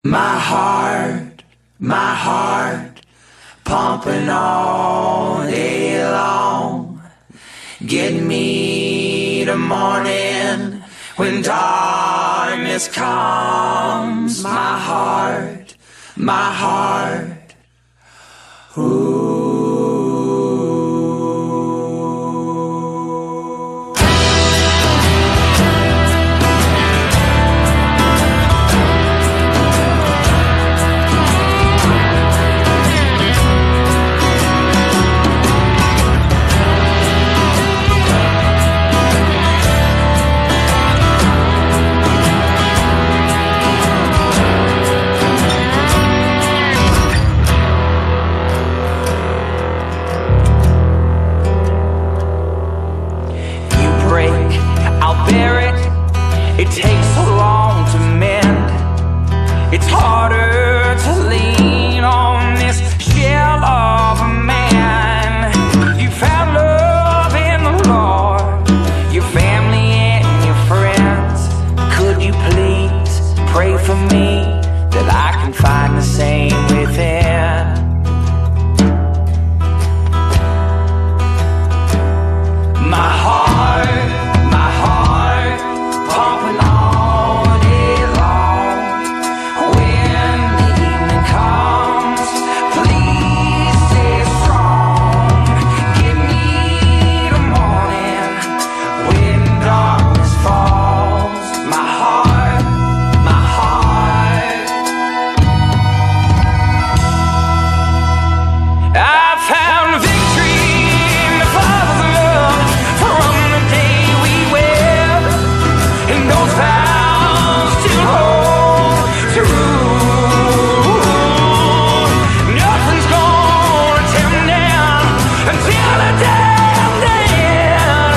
My heart, pumping all day long. Get me the morning when darkness comes. My heart, ooh. It takes so long to mend. It's harder to lean on this shell of a man. You found love in the Lord, your family and your friends. Could you please pray for me that I can find the same within? My heart, pumping all day long. When the evening comes, please stay strong. Give me the morning when darkness falls. My heart, I found victory in the Father's love from the day we wed. And those vows to hold true. Nothing's gonna tear me down until the day I'm dead.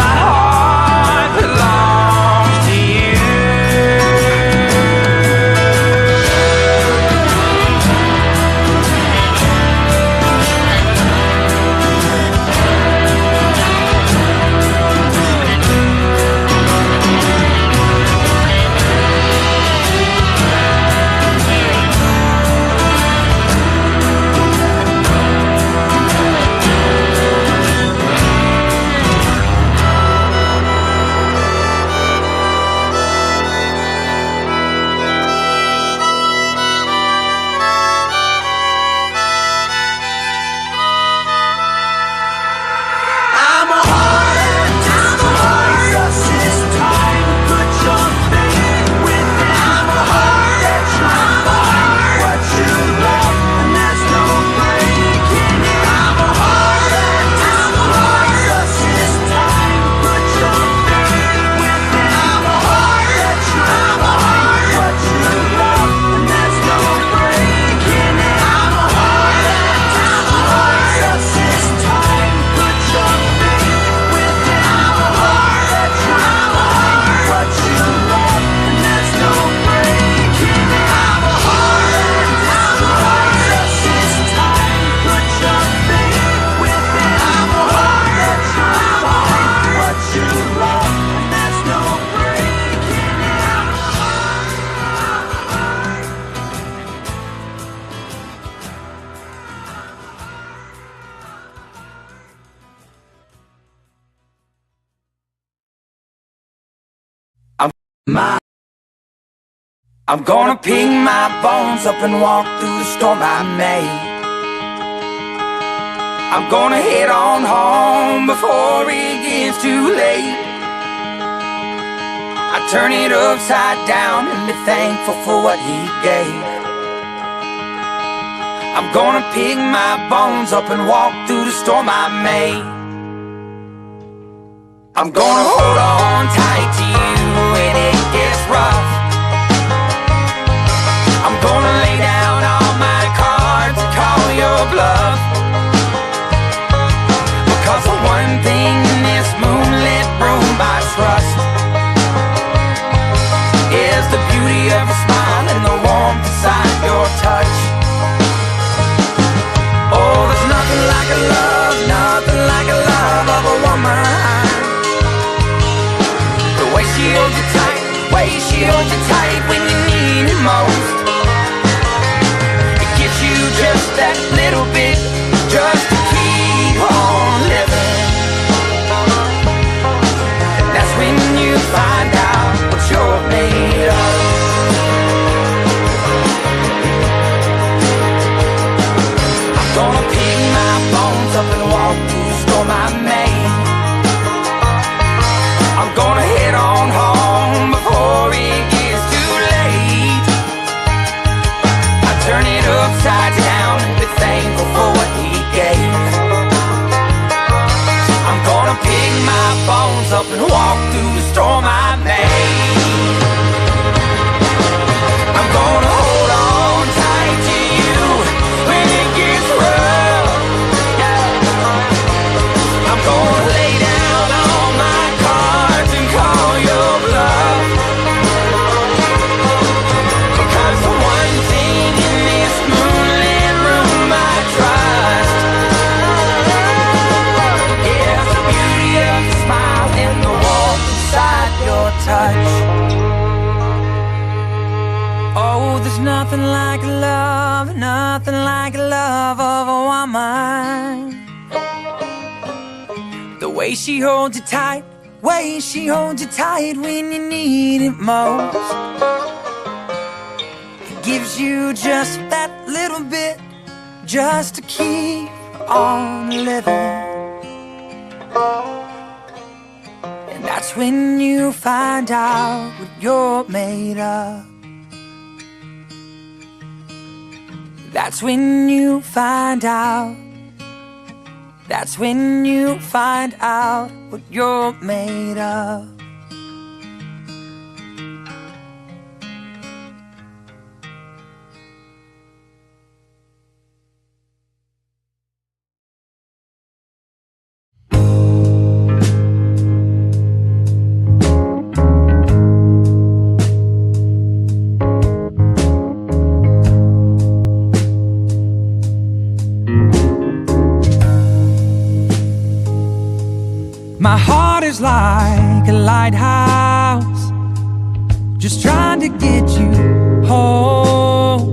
My heart belongs to you. I'm gonna pick my bones up and walk through the storm I made. I'm gonna head on home before it gets too late. I turn it upside down and be thankful for what he gave. I'm gonna pick my bones up and walk through the storm I made. I'm gonna hold on tight to you when it gets rough. I'm gonna lay down all my cards and call your bluff. Because the one thing in this moonlit room I trust is the beauty of your smile and the warmth inside your touch. Oh, there's nothing like a love, nothing like a love of a woman. The way she holds you tight, way she holds you walk through the storm I made. I'm gonna hold on tight to you when it gets rough. Yeah. I'm gonna lay down all my cards and call your bluff. Because the one thing in this moonlit room I trust is the beauty of your smile and the warmth inside your touch. Oh, there's nothing like love, nothing like love of a woman. The way she holds you tight, way she holds you tight when you need it most. It gives you just that little bit, just to keep on living. And that's when you find out what you're made of. That's when you find out. That's when you find out what you're made of. My heart is like a lighthouse, just trying to get you home.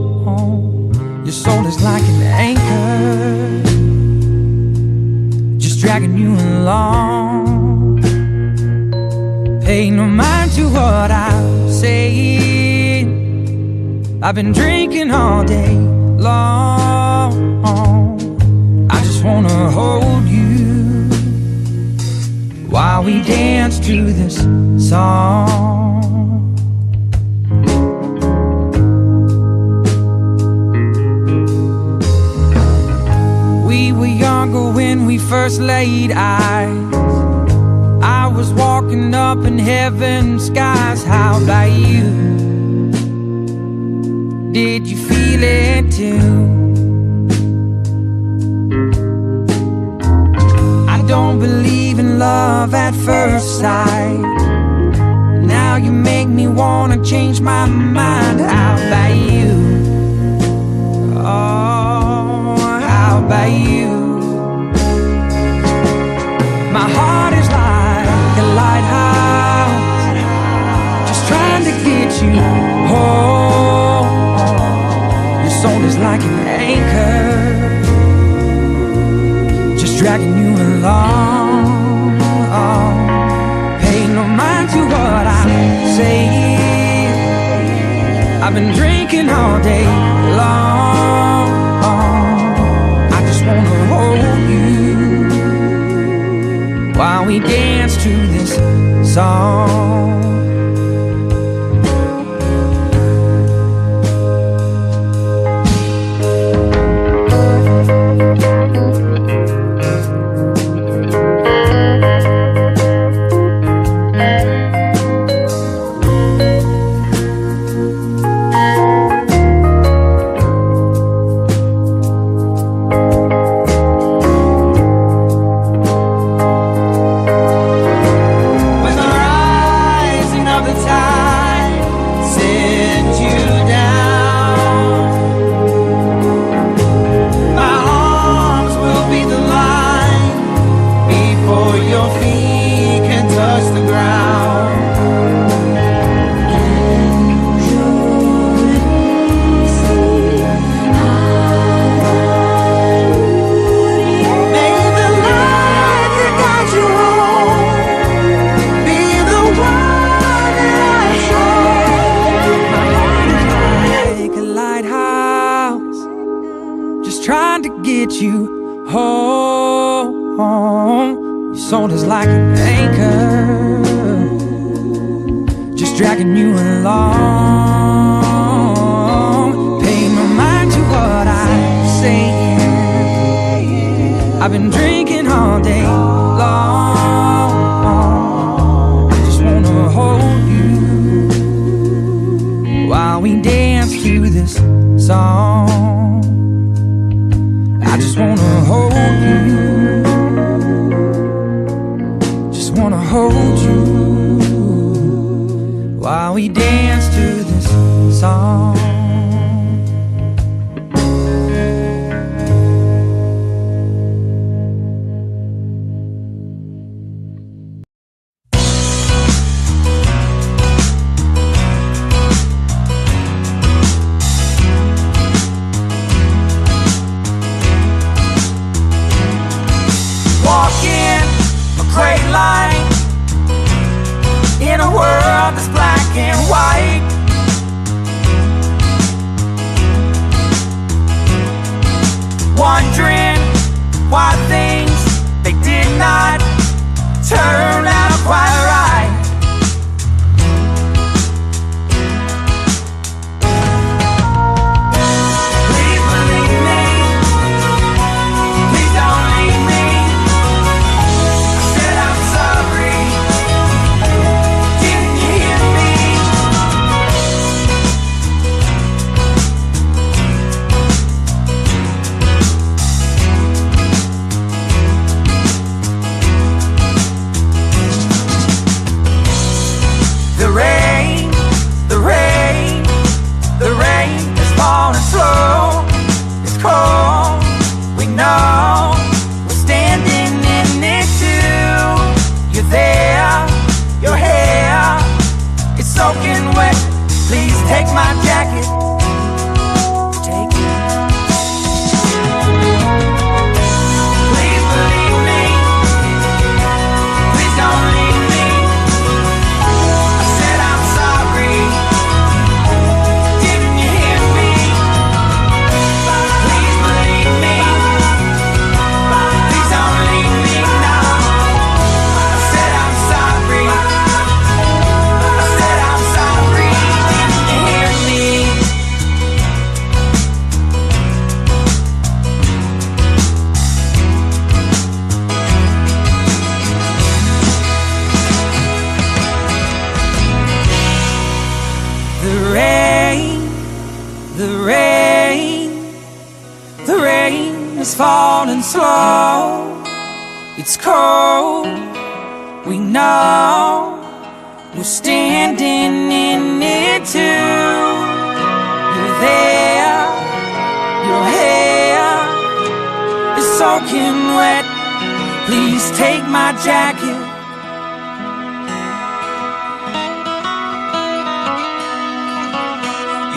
Your soul is like an anchor, just dragging you along. Pay no mind to what I'm saying. I've been drinking all day long. I just wanna hold you while we dance to this song. We were younger when we first laid eyes. I was walking up in heaven's skies. How about you? Did you feel it too? Don't believe in love at first sight. Now you make me wanna change my mind. How about you? Oh, how about you? My heart is like a lighthouse, just trying to get you home. Your soul is like an anchor, dragging you along. Pay no mind to what I'm saying. I've been drinking all day long. I just wanna hold you while we dance to this song. Trying to get you home. Your soul is like an anchor, just dragging you along. Pay no mind to what I'm saying. I've been drinking all day long. to this song. I just wanna hold you, just wanna hold you while we dance to this song. Walking a gray line in a world that's black and white. Wondering why things they did not turn out quite right. Please believe me, please don't leave me. I said I'm sorry, didn't you hear me? The rain, the rain, the rain is falling slow. It's cold, we know. We're standing in it too. You're there, your hair is soaking wet. Please take my jacket. Take it. Please believe me. Please don't leave me. I said I'm sorry. Didn't you hear me? Please believe me. Please don't leave me now. I said I'm sorry. I said I'm sorry. Didn't you hear me? The rain, the rain, the rain is falling slow. It's cold, we know. We're standing in it too. You're there, your hair is soaking wet. Please take my jacket.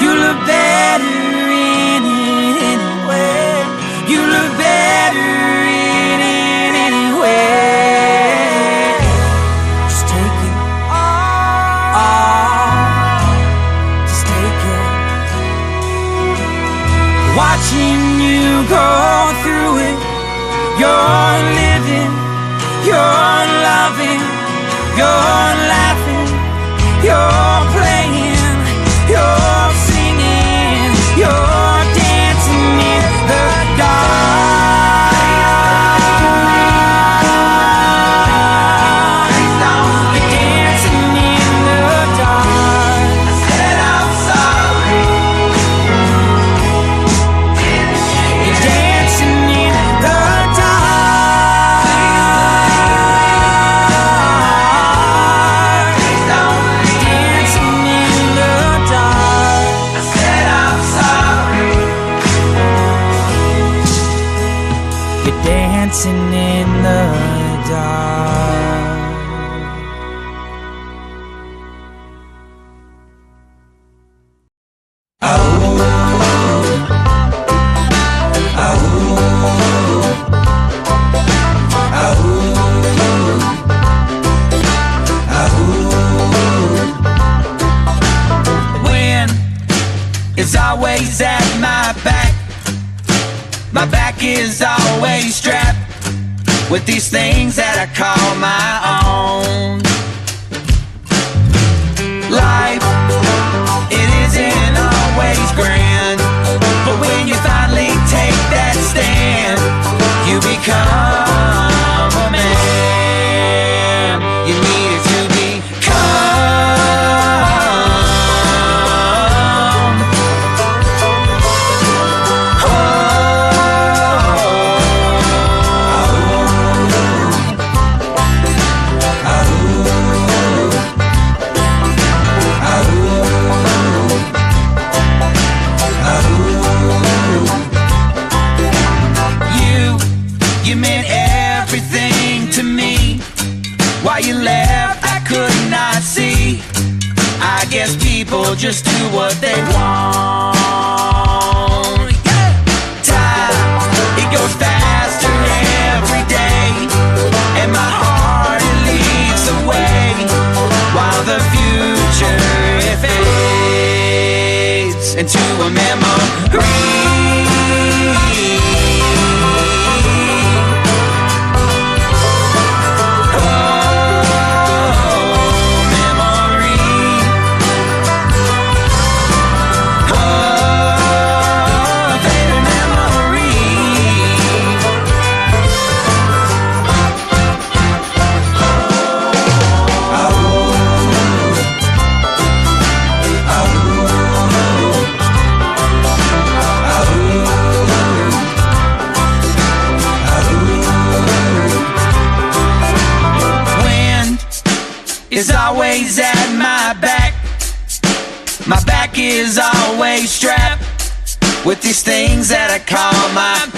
You look better in it anyway. You look better in it anyway. Just take it. Just take it. Watching you go through it. You're living, you're loving, you're laughing, you're playing, you're singing, you're dancing in the dark. You're dancing in the dark. I said I'm sorry. You're dancing in the dark. Dancing in the dark. I said I'm sorry. You're dancing in the dark. When it's always at my back. My back is always strapped with these things that I call my own. Life, it isn't always grand, but when you finally take that stand, you become a man. You needed to become a memory. Is always at my back. My back is always strapped with these things that I call my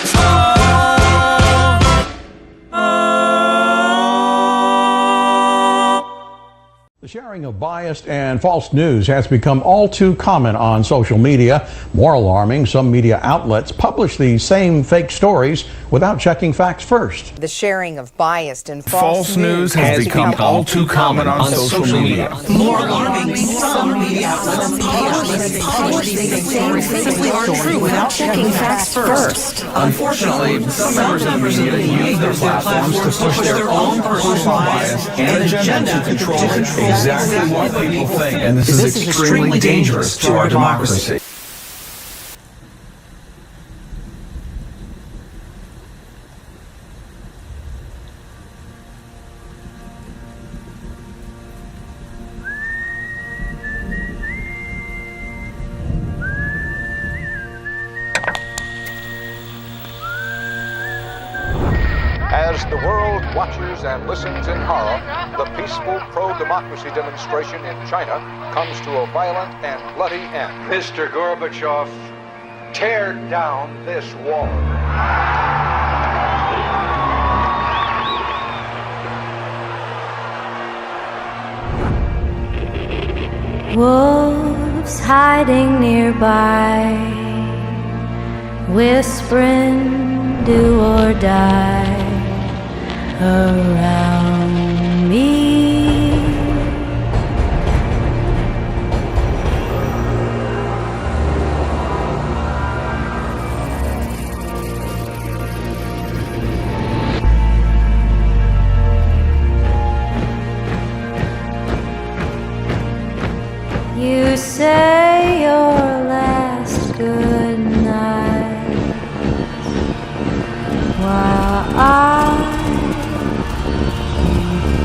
The sharing of biased and false news has become all too common on social media. More alarming, some media outlets publish these same fake stories without checking facts first. The sharing of biased and false news has become all too common on social media. More alarming, some media outlets publish these stories simply aren't true without checking facts first. Unfortunately, some members of the media use their platforms to push their own personal bias and agenda to control exactly what people think, and this is extremely dangerous to our democracy. As the world watches and listens in horror, the peaceful pro-democracy demonstration in China comes to a violent and bloody end. Mr. Gorbachev, tear down this wall. Wolves hiding nearby, whispering do or die around me. You say your last good night while I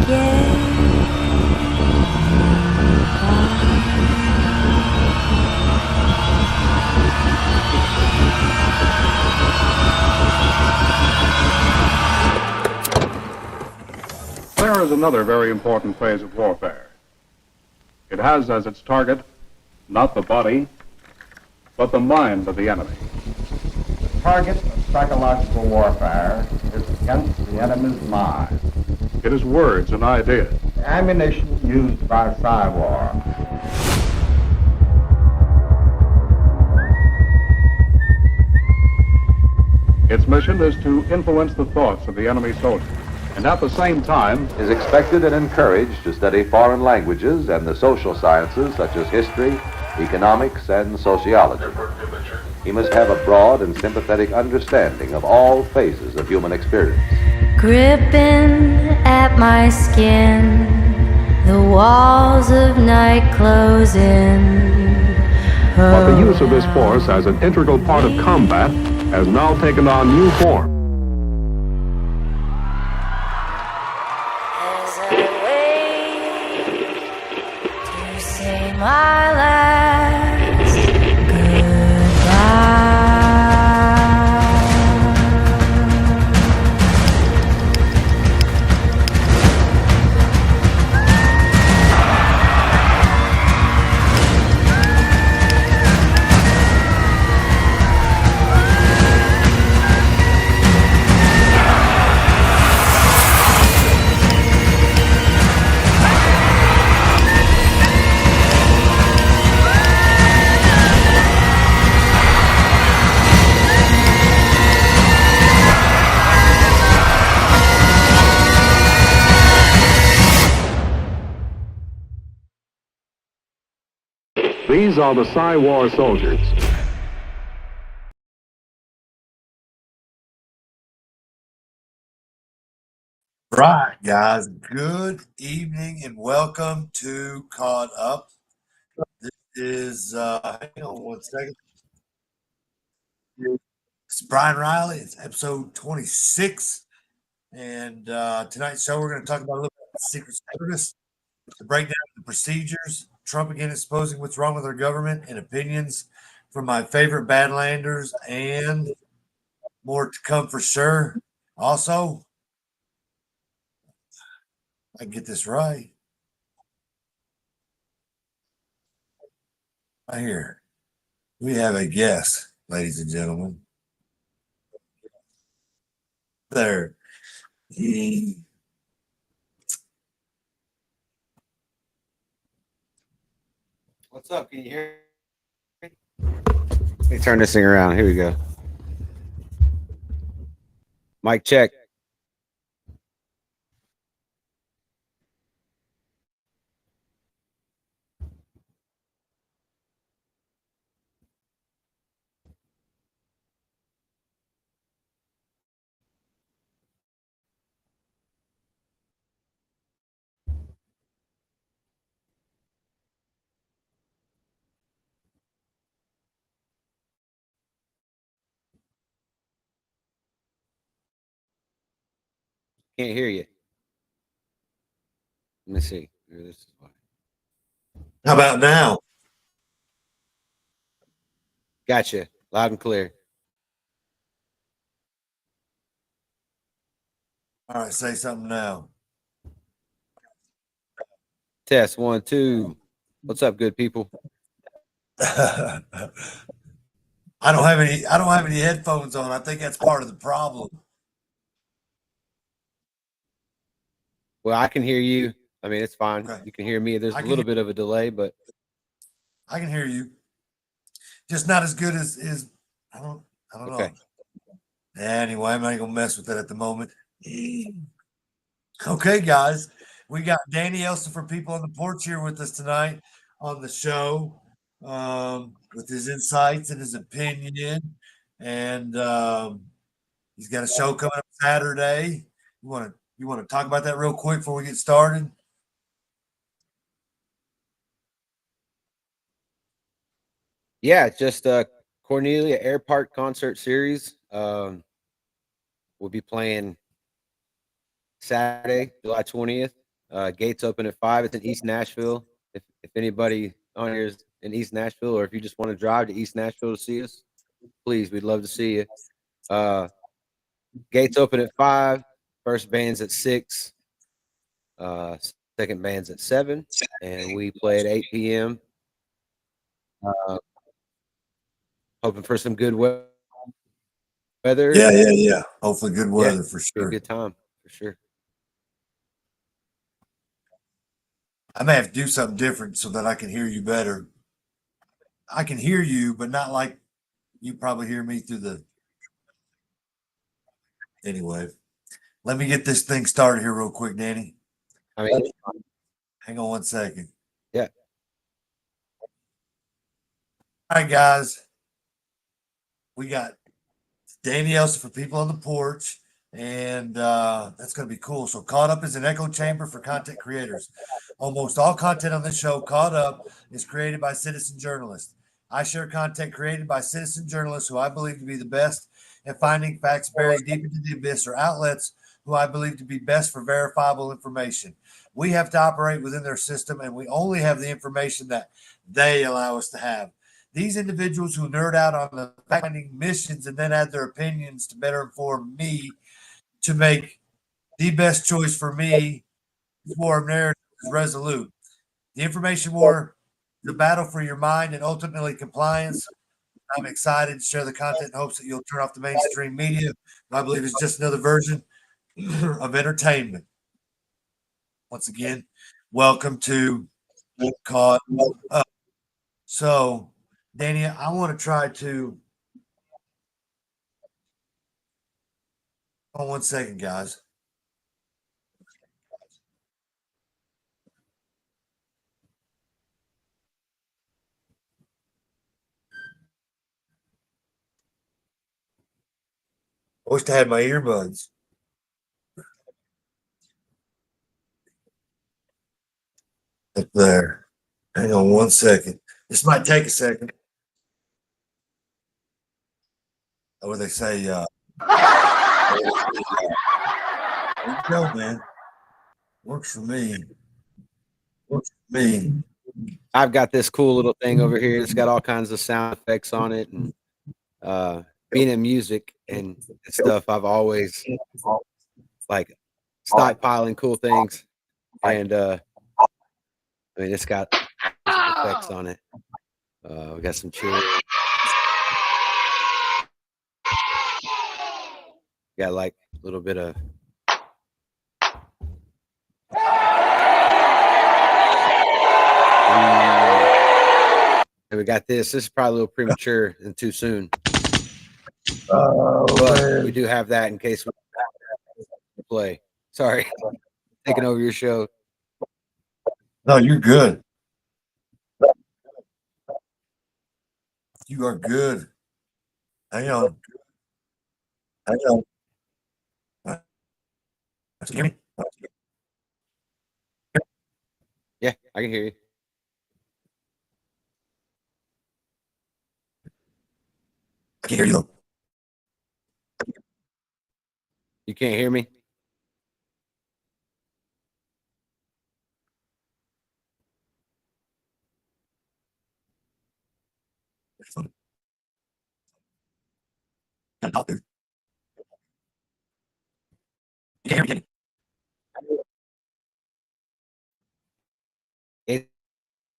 get There is another very important phase of warfare. It has as its target not the body, but the mind of the enemy. The target of psychological warfare is against the enemy's mind. It is words and ideas. The ammunition used by Psywar. Its mission is to influence the thoughts of the enemy soldier, and at the same time is expected and encouraged to study foreign languages and the social sciences such as history, economics, and sociology. He must have a broad and sympathetic understanding of all phases of human experience. gripping at my skin, the walls of night close in. But the use of this force as an integral part of combat has now taken on new form. As I wait to say my last goodbye. These are the Psywar soldiers. Right, guys. Good evening and welcome to Caught Up. This is hang on one second. It's Brian Riley. It's episode 26. And tonight's show we're going to talk about a little bit of Secret Service, to break down the procedures, Trump again exposing what's wrong with our government, and opinions from my favorite badlanders, and more to come for sure. Also, I can get this right here. We have a guest, ladies and gentlemen. There. What's up? Can you hear me? Let me turn this thing around. Here we go. Mic check. Can't hear you. Let me see. Here, this is why. How about now? Gotcha. Loud and clear. All right, say something now. Test 1, 2. What's up, good people? I don't have any headphones on. I think that's part of the problem. Well, I can hear you. I mean, it's fine. Okay. You can hear me. There's a little bit of a delay, but I can hear you. Just not as good as I don't know. Anyway, I'm not gonna mess with that at the moment. Okay, guys. We got Danny Elson for People on the Porch here with us tonight on the show, with his insights and his opinion. And he's got a show coming up Saturday. You want to talk about that real quick before we get started? yeah, just Cornelia Air Park concert series. We'll be playing Saturday, July 20th. Gates open at 5. It's in East Nashville. If anybody on here is in East Nashville, or if you just want to drive to East Nashville to see us, please, we'd love to see you. Gates open at 5. First band's at 6. Second band's at 7, and we play at 8 p.m. Hoping for some good weather. Yeah. Hopefully, good weather for sure. Good time for sure. I may have to do something different so that I can hear you better. I can hear you, but not like you probably hear me through the. Anyway, let me get this thing started here real quick, Danny. I mean, hang on one second. Yeah. All right, guys. We got Danny Elson for People on the Porch, and that's going to be cool. So, Caught Up is an echo chamber for content creators. Almost all content on this show, Caught Up, is created by citizen journalists. I share content created by citizen journalists who I believe to be the best at finding facts buried deep into the abyss, or outlets who I believe to be best for verifiable information. We have to operate within their system, and we only have the information that they allow us to have. These individuals who nerd out on the finding missions and then add their opinions to better inform me to make the best choice for me. This war of narrative is resolute. The information war, the battle for your mind and ultimately compliance. I'm excited to share the content in hopes that you'll turn off the mainstream media. I believe it's just another version of entertainment. Once again, welcome to Caught Up. So, Danny, I want to try to. Hold on one second, guys. I wish I had my earbuds. Up there. Hang on 1 second. This might take a second. What they say, there you go, man. Works for me. Works for me. I've got this cool little thing over here. It's got all kinds of sound effects on it, and being in music and stuff, I've always like stockpiling cool things, and I mean, it's got effects on it. We got some chill. Got like a little bit of. And we got this. This is probably a little premature and too soon. But we do have that in case we play. Sorry, taking over your show. No, you're good. You are good. Hang on. Hang on. Can you hear me? Yeah, I can hear you. I can hear you though. You can't hear me?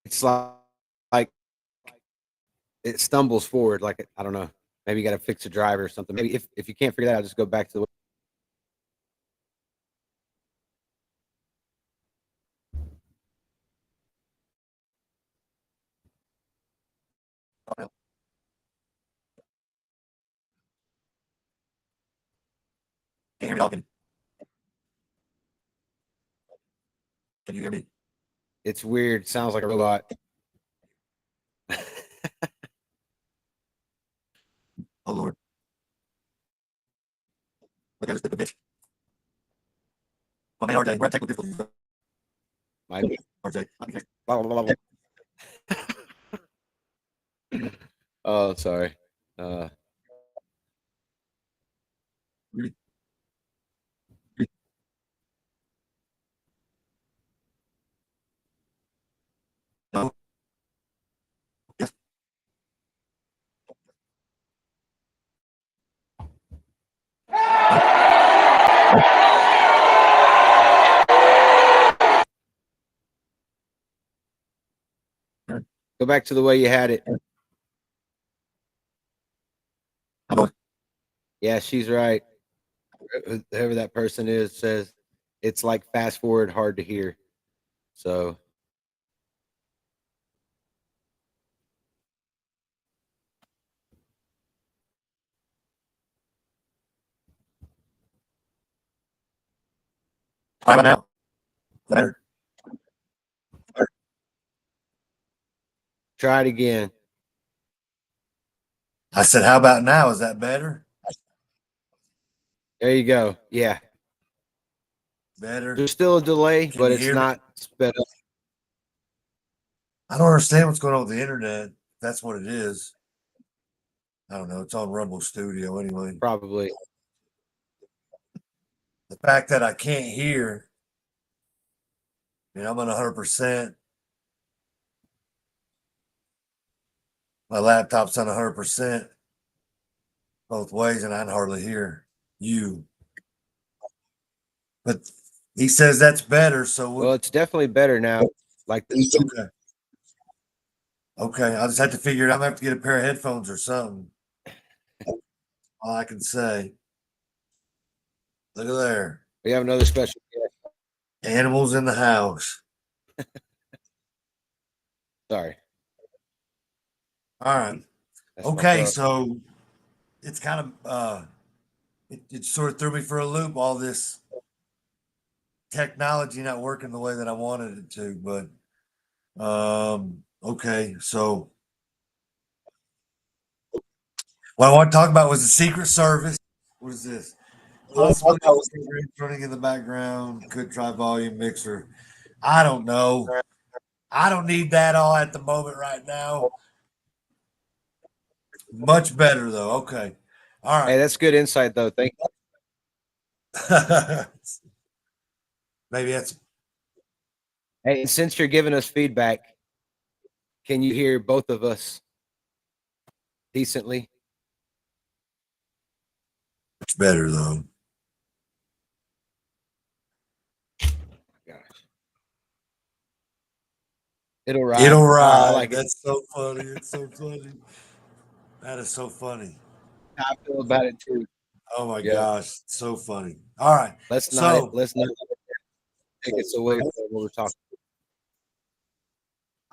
It's like it stumbles forward. Like, I don't know. Maybe you got to fix a driver or something. Maybe if you can't figure that out, just go back to the. Can you hear me? Can you hear me? It's weird. Sounds like a robot. Oh Lord. Look at this bitch. My man RJ, we're at technical difficulties. My RJ. blah, blah, blah, blah. Oh, sorry. No. Yes. Go back to the way you had it. Yeah, she's right. Whoever that person is says it's like fast forward, hard to hear. So How about now? Better. try it again. I said, how about now? Is that better? There you go. Yeah. Better. There's still a delay, Can but you it's hear me? not sped up. I don't understand what's going on with the internet. That's what it is. I don't know. It's on Rumble Studio anyway. Probably. The fact that I can't hear, I'm on 100%. My laptop's on 100% both ways, and I can hardly hear you. But he says that's better. So Well, it's definitely better now. Like this. Okay. Okay. I'll just have to figure it out. I'm gonna have to get a pair of headphones or something. All I can say. Look at there. We have another special guest. Animals in the house. Sorry. All right. That's Okay, fucked up. so it's kind of it sort of threw me for a loop, all this technology not working the way that I wanted it to, but okay, so what I want to talk about was the Secret Service. What is this? Possibly running in the background, could try volume mixer. I don't know. I don't need that all at the moment right now. Much better though. Okay. All Hey, right. that's good insight though. Thank you. Maybe that's Hey, since you're giving us feedback, can you hear both of us decently? much better though. Gosh. It'll ride. It'll I ride. like it. That's so funny. It's so funny. That is so funny. I feel about it too. Oh my Yeah. gosh, so funny. All right. Let's So not take us away from what we're talking.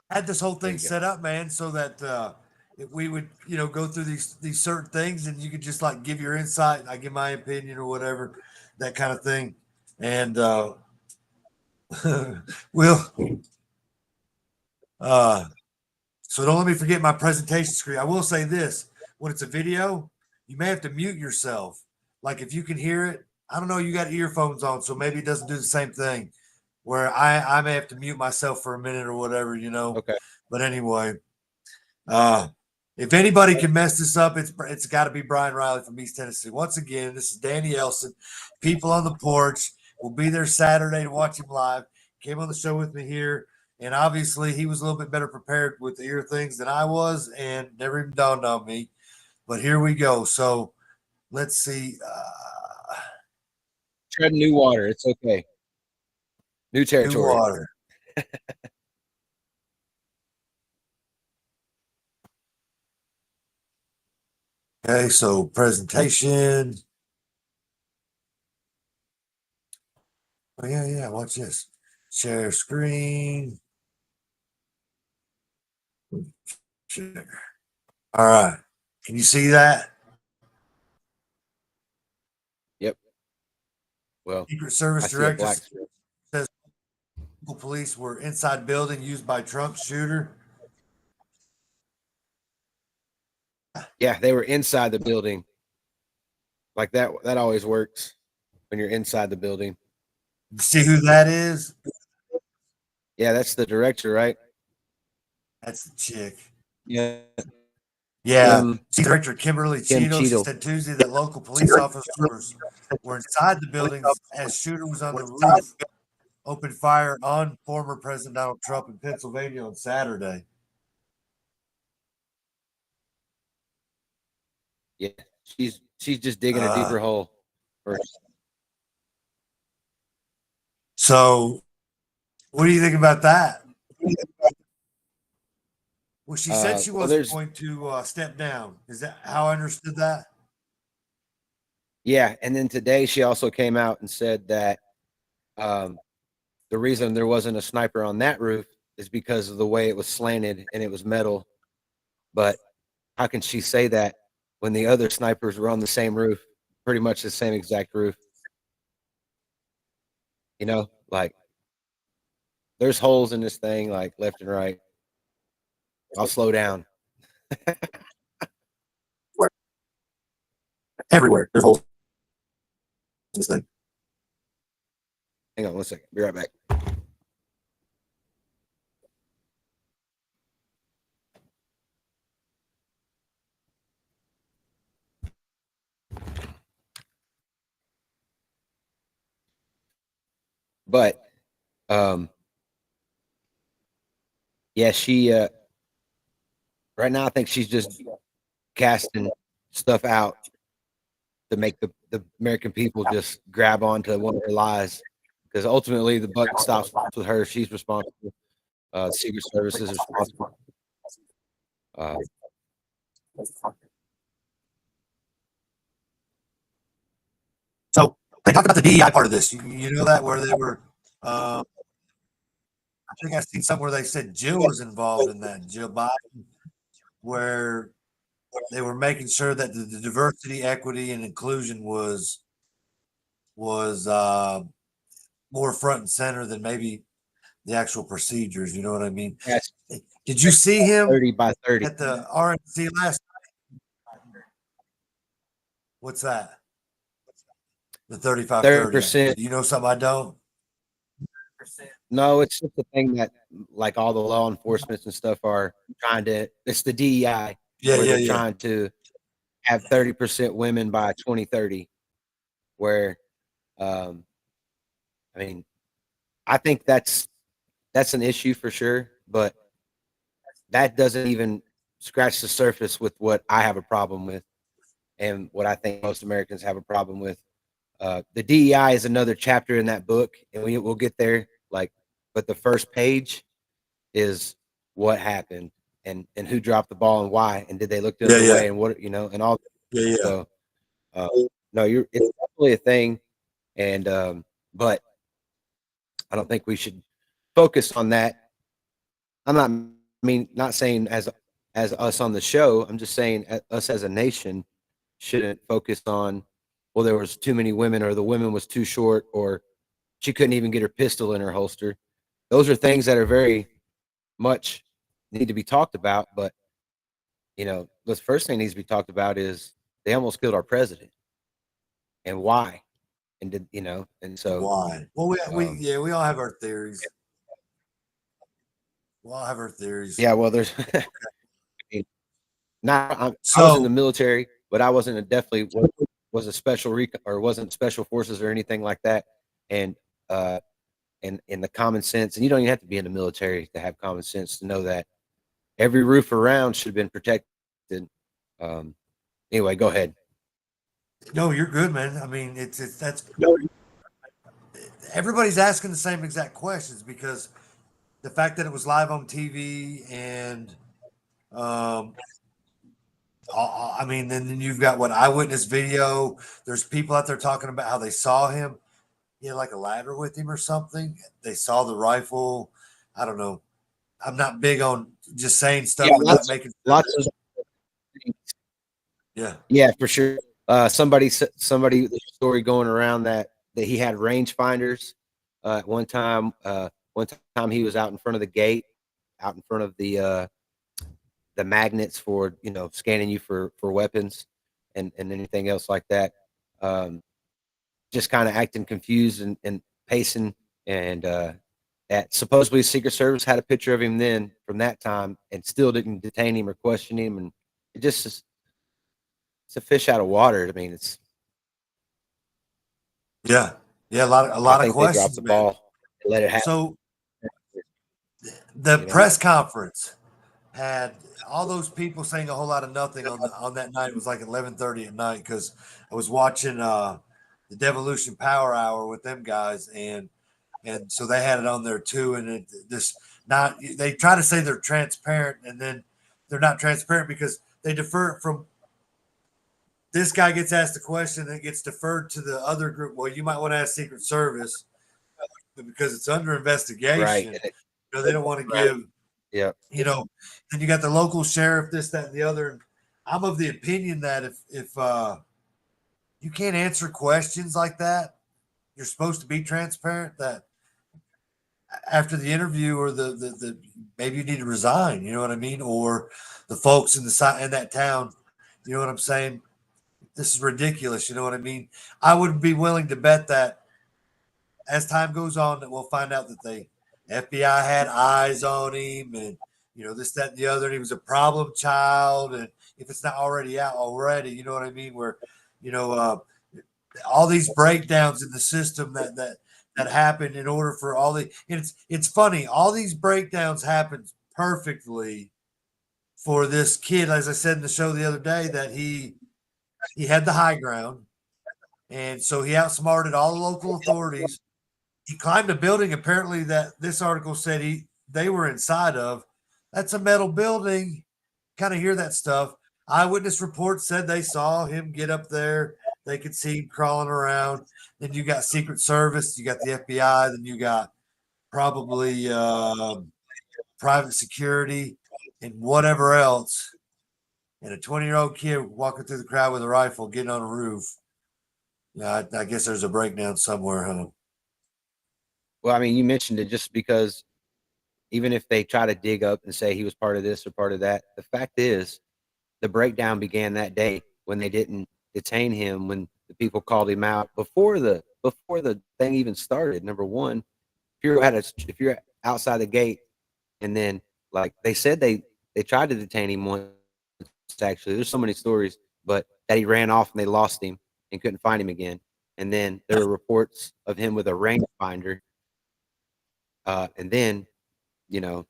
I had this whole There thing you go. set up, man, so that if we would, go through these certain things, and you could just like give your insight, and I give my opinion or whatever, that kind of thing, and we'll. So don't let me forget my presentation screen. I will say this: when it's a video, you may have to mute yourself. Like if you can hear it, I don't know. You got earphones on, so maybe it doesn't do the same thing. Where I may have to mute myself for a minute or whatever, Okay. But anyway, if anybody can mess this up, it's got to be Brian Riley from East Tennessee. Once again, this is Danny Elson. People on the porch will be there Saturday to watch him live. Came on the show with me here, and obviously he was a little bit better prepared with the ear things than I was, and never even dawned on me. But here we go. So let's see. Tread new water. It's okay. New territory. New water. Okay, so presentation. Oh, yeah. Watch this. Share screen. Share. All right. Can you see that? Yep. Well, Secret Service I see a Director black. says local police were inside building used by trunk shooter. Yeah, they were inside the building. Like that always works when you're inside the building. You see who that is? Yeah, that's the director, right? That's the chick. Yeah. Yeah. Director Kimberly Kim Cheeto, she Cheeto. said Tuesday that local police officers were inside the buildings as shooter was on the roof, opened fire on former President Donald Trump in Pennsylvania on Saturday. Yeah, she's just digging a deeper hole first. So, what do you think about that? Well, she said she wasn't going to step down. Is that how I understood that? Yeah, and then today she also came out and said that the reason there wasn't a sniper on that roof is because of the way it was slanted and it was metal. But how can she say that when the other snipers were on the same roof, pretty much the same exact roof? Like there's holes in this thing, like left and right. I'll slow down. Everywhere. There's holes in this thing. Hang on 1 second. Be right back. But yeah, she right now I think she's just casting stuff out to make the American people just grab onto one of her lies, because ultimately the buck stops with her. She's responsible. Secret Service is responsible. So they talked about the DEI part of this. You know that where they were. I think I seen somewhere they said Jill was involved in that. Jill Biden, where they were making sure that the diversity, equity, and inclusion was more front and center than maybe the actual procedures. You know what I mean? Yes. Did you see him 30 by 30 at the RNC last night? What's that? The 35 30%. You know something I don't? No, it's just the thing that like all the law enforcements and stuff are trying to. It's the DEI Yeah, where yeah, they're yeah. trying to have 30% women by 2030. Where, um, I mean, I think that's an issue for sure, but that doesn't even scratch the surface with what I have a problem with, and what I think most Americans have a problem with. The DEI is another chapter in that book, and we'll get there. Like, but the first page is what happened and who dropped the ball and why, and did they look the Yeah, other yeah. way, and what and all. Yeah, yeah. So, no, it's definitely a thing, and but I don't think we should focus on that. Not saying as us on the show. I'm just saying us as a nation shouldn't focus on, well, there was too many women, or the woman was too short, or she couldn't even get her pistol in her holster. Those are things that are very much need to be talked about. But the first thing needs to be talked about is they almost killed our president, and why, and and so Why? Well, um, we all have our theories. We all have our theories. yeah, well, there's I was in the So, military, but I wasn't definitely was a special or wasn't special forces or anything like that. And and in the common sense, and you don't even have to be in the military to have common sense to know that every roof around should have been protected. Um, anyway, go ahead. no, you're good, man. I mean, it's that's everybody's asking the same exact questions because the fact that it was live on TV and um, I mean, then you've got what eyewitness video. There's people out there talking about how they saw him. He had like a ladder with him or something. They saw the rifle. I don't know. I'm not big on just saying stuff Yeah, without making lots of yeah, for sure. Somebody there's a story going around that he had range finders. At one time, he was out in front of the gate, out in front of the magnets for scanning you for weapons and anything else like that. Just kind of acting confused and pacing, and that supposedly Secret Service had a picture of him then from that time and still didn't detain him or question him, and it just is, it's a fish out of water. I mean, it's yeah, a lot of they dropped questions, the man. ball and let it happen. So the press conference had all those people saying a whole lot of nothing on that night. It was like 11:30 at night because I was watching the Devolution Power Hour with them guys, and so they had it on there too. And they try to say they're transparent, and then they're not transparent because they defer from this guy gets asked a question and it gets deferred to the other group. Well, you might want to ask Secret Service because it's under investigation. Right. They don't want to give. Yeah. Then you got the local sheriff, this, that, and the other. I'm of the opinion that if you can't answer questions like that, you're supposed to be transparent. That after the interview or the maybe you need to resign. You know what I mean? Or the folks in that town. You know what I'm saying? This is ridiculous. You know what I mean? I would be willing to bet that as time goes on, that we'll find out that the FBI had eyes on him and, this, that, and the other. And he was a problem child. And if it's not already out already, you know what I mean? Where, all these breakdowns in the system that happen in order for it's funny. All these breakdowns happen perfectly for this kid. As I said in the show the other day, that he had the high ground. And so he outsmarted all the local authorities. He climbed a building, apparently, that this article said they were inside of. That's a metal building. Kind of hear that stuff. Eyewitness reports said they saw him get up there. They could see him crawling around. Then you got Secret Service, you got the FBI, then you got probably private security and whatever else. And a 20-year-old kid walking through the crowd with a rifle, getting on a roof. Yeah, I guess there's a breakdown somewhere, huh? Well, I mean, you mentioned it just because even if they try to dig up and say he was part of this or part of that, the fact is the breakdown began that day when they didn't detain him, when the people called him out before the thing even started. Number one, if if you're outside the gate, and then like they said they tried to detain him once. Actually, there's so many stories, but that he ran off and they lost him and couldn't find him again. And then there were reports of him with a rangefinder. And then, you know,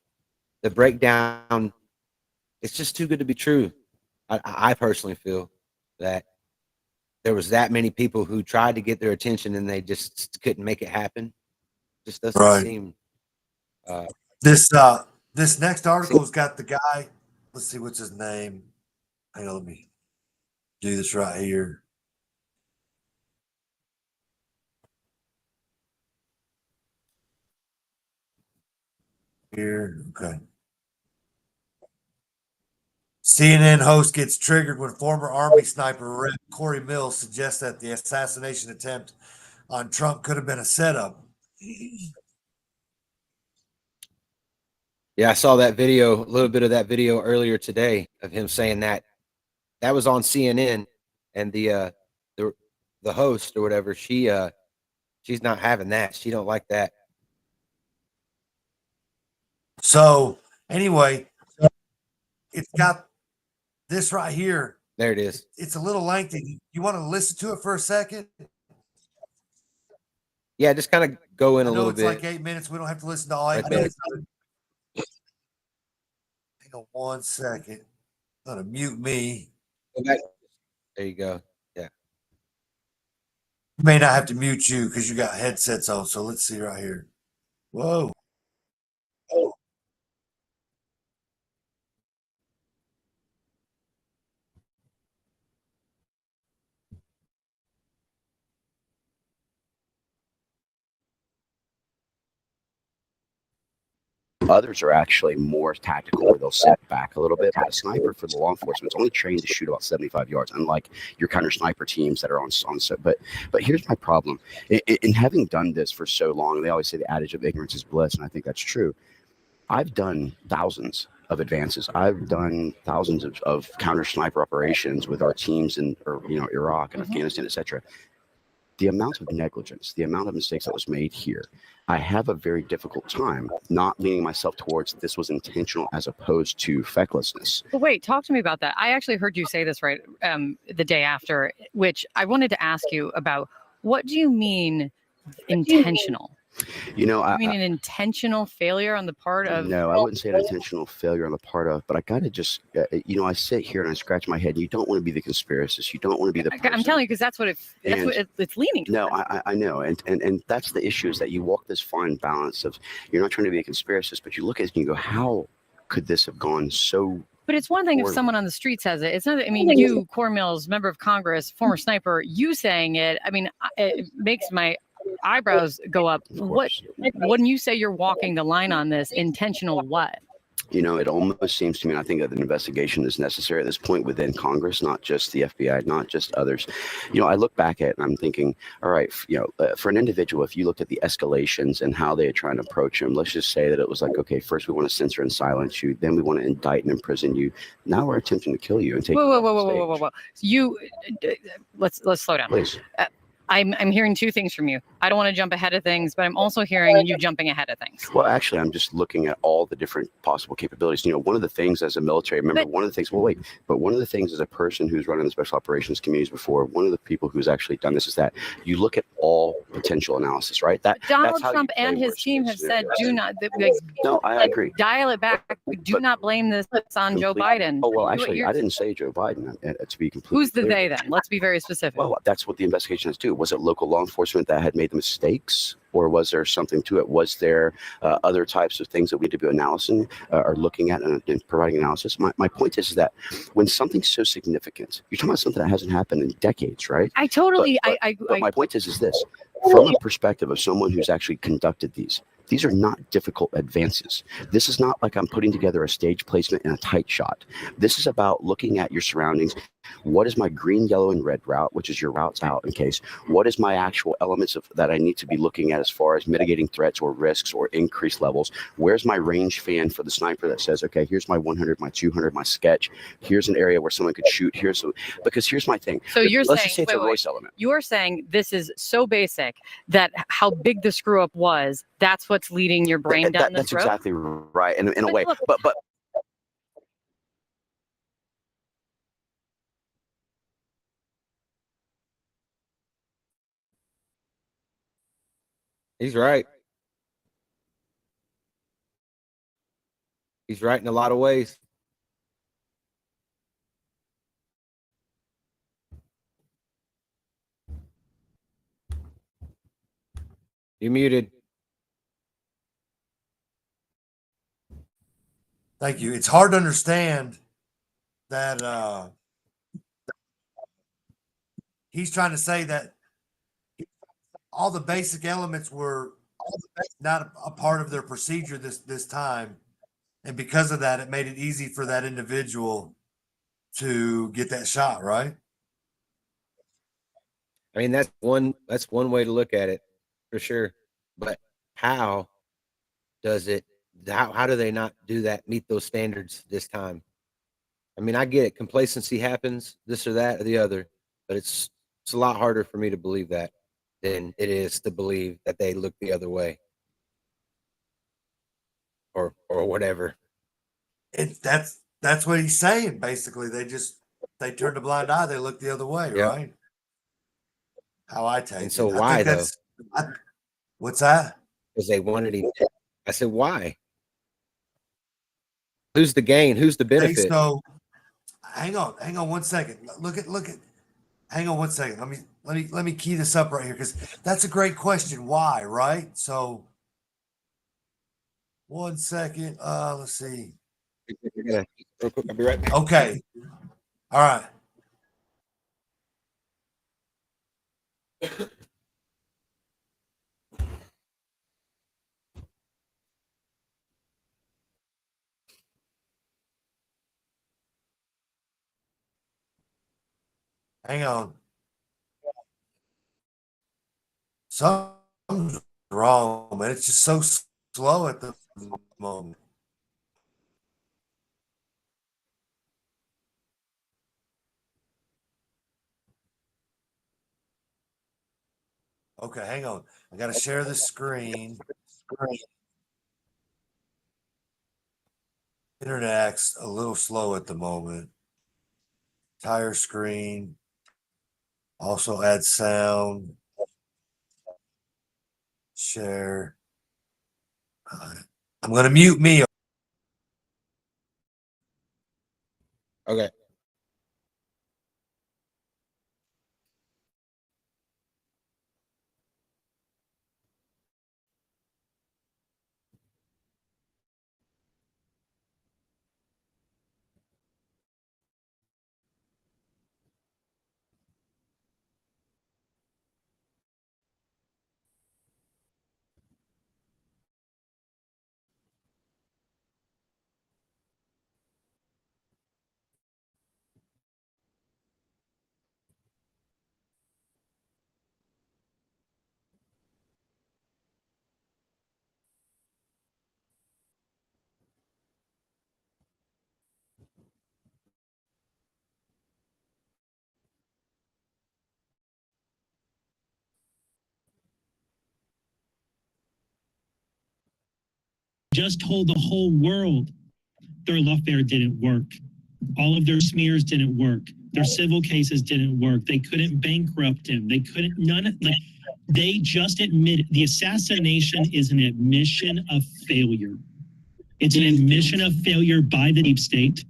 the breakdown, it's just too good to be true. I personally feel that there was that many people who tried to get their attention and they just couldn't make it happen. Just doesn't seem. This next article's got the guy. Let's see what's his name. Hang on, let me do this right here. Here, okay. CNN host gets triggered when former Army sniper Rep. Corey Mills suggests that the assassination attempt on Trump could have been a setup. Yeah, I saw that video, a little bit of that video earlier today of him saying that. That was on CNN, and the host or whatever, she's not having that. She don't like that. So anyway, it's got this right here. There it is. It's a little lengthy. You want to listen to it for a second? Yeah, just kind of go in a little bit. It's like 8 minutes. We don't have to listen to all 8 minutes. Hang on 1 second. I'm gonna mute me. There you go. Yeah. You may not have to mute you because you got headsets on. So let's see right here. Whoa. Oh. Others are actually more tactical, where they'll sit back a little bit. But a sniper for the law enforcement is only trained to shoot about 75 yards, unlike your counter sniper teams that are on. But here's my problem. In having done this for so long, they always say the adage of ignorance is bliss, and I think that's true. I've done thousands of advances. I've done thousands of counter sniper operations with our teams in Iraq and Afghanistan, etc. The amount of negligence, the amount of mistakes that was made here, I have a very difficult time not leaning myself towards this was intentional as opposed to fecklessness. But wait, talk to me about that. I actually heard you say this right the day after, which I wanted to ask you about. What do you mean intentional? I mean an intentional failure on the part of. No, I wouldn't say an intentional failure on the part of, but I got to just, I sit here and I scratch my head. And you don't want to be the conspiracist. You don't want to be the person. I'm telling you, because that's what it's leaning to. No, I know. And that's the issue, is that you walk this fine balance of, you're not trying to be a conspiracist, but you look at it and you go, how could this have gone so. But it's one thing if someone on the street says it. It's not. I mean, you, Corey Mills, member of Congress, former sniper, you saying it. I mean, it makes my eyebrows go up. What when you say you're walking the line on this, intentional what? It almost seems to me, and I think that an investigation is necessary at this point within Congress, not just the FBI, not just others. I look back at it and I'm thinking, all right, for an individual, if you looked at the escalations and how they are trying to approach him, let's just say that it was like, okay, first we want to censor and silence you, then we want to indict and imprison you. Now we're attempting to kill you and take. Whoa. You, let's slow down. Please. I'm hearing two things from you. I don't want to jump ahead of things, but I'm also hearing you jumping ahead of things. Well, actually, I'm just looking at all the different possible capabilities. One of the things as a military member, one of the things as a person who's running the special operations communities before, one of the people who's actually done this is that you look at all potential analysis, right? Donald Trump and his team have said, do not. No, I agree. Dial it back. Do not blame this on Joe Biden. Oh, well, actually, I didn't say Joe Biden, to be completely Who's the they then? Let's be very specific. Well, that's what the investigation has to do. Was it local law enforcement that had made the mistakes, or was there something to it? Was there other types of things that we need to be analyzing or looking at and providing analysis? My point is that when something's so significant, you're talking about something that hasn't happened in decades, right? I totally. But my point is this: from a perspective of someone who's actually conducted these are not difficult advances. This is not like I'm putting together a stage placement in a tight shot. This is about looking at your surroundings, What is my green, yellow, and red route, which is your routes out in case? What is my actual elements that I need to be looking at as far as mitigating threats or risks or increased levels? Where's my range fan for the sniper that says, okay, here's my 100, my 200, my sketch. Here's an area where someone could shoot. Because here's my thing. So you're Let's saying, just say it's a Royce element. You're saying this is so basic that how big the screw up was, that's what's leading your brain down this road? That's exactly right in a way. Look, But He's right. He's right in a lot of ways. You're muted. Thank you. It's hard to understand that he's trying to say that all the basic elements were not a part of their procedure this time. And because of that, it made it easy for that individual to get that shot, right? I mean, that's one way to look at it for sure. But how does it, how do they not do that, meet those standards this time? I mean, I get it. Complacency happens, this or that or the other, but it's a lot harder for me to believe that than it is to believe that they look the other way or whatever. That's what he's saying. Basically, they turned a blind eye. They looked the other way, Yep. right? How I take And so it. why though? What's that? Because they wanted him. I said, why? Who's the gain? Who's the benefit? So hang on 1 second. Look at hang on 1 second. Let me key this up right here because that's a great question. Why, right? So 1 second. Let's see. Real quick, I'll be right back. Okay. All right. Hang on. Something's wrong, man. It's just so slow at the moment. Okay, hang on. I got to share the screen. Internet's a little slow at the moment. Entire screen. Also add sound. Share. I'm going to mute me. Okay. Just told the whole world their lawfare didn't work. All of their smears didn't work. Their civil cases didn't work. They couldn't bankrupt him. They couldn't, they just admitted the assassination is an admission of failure. It's an admission of failure by the deep state,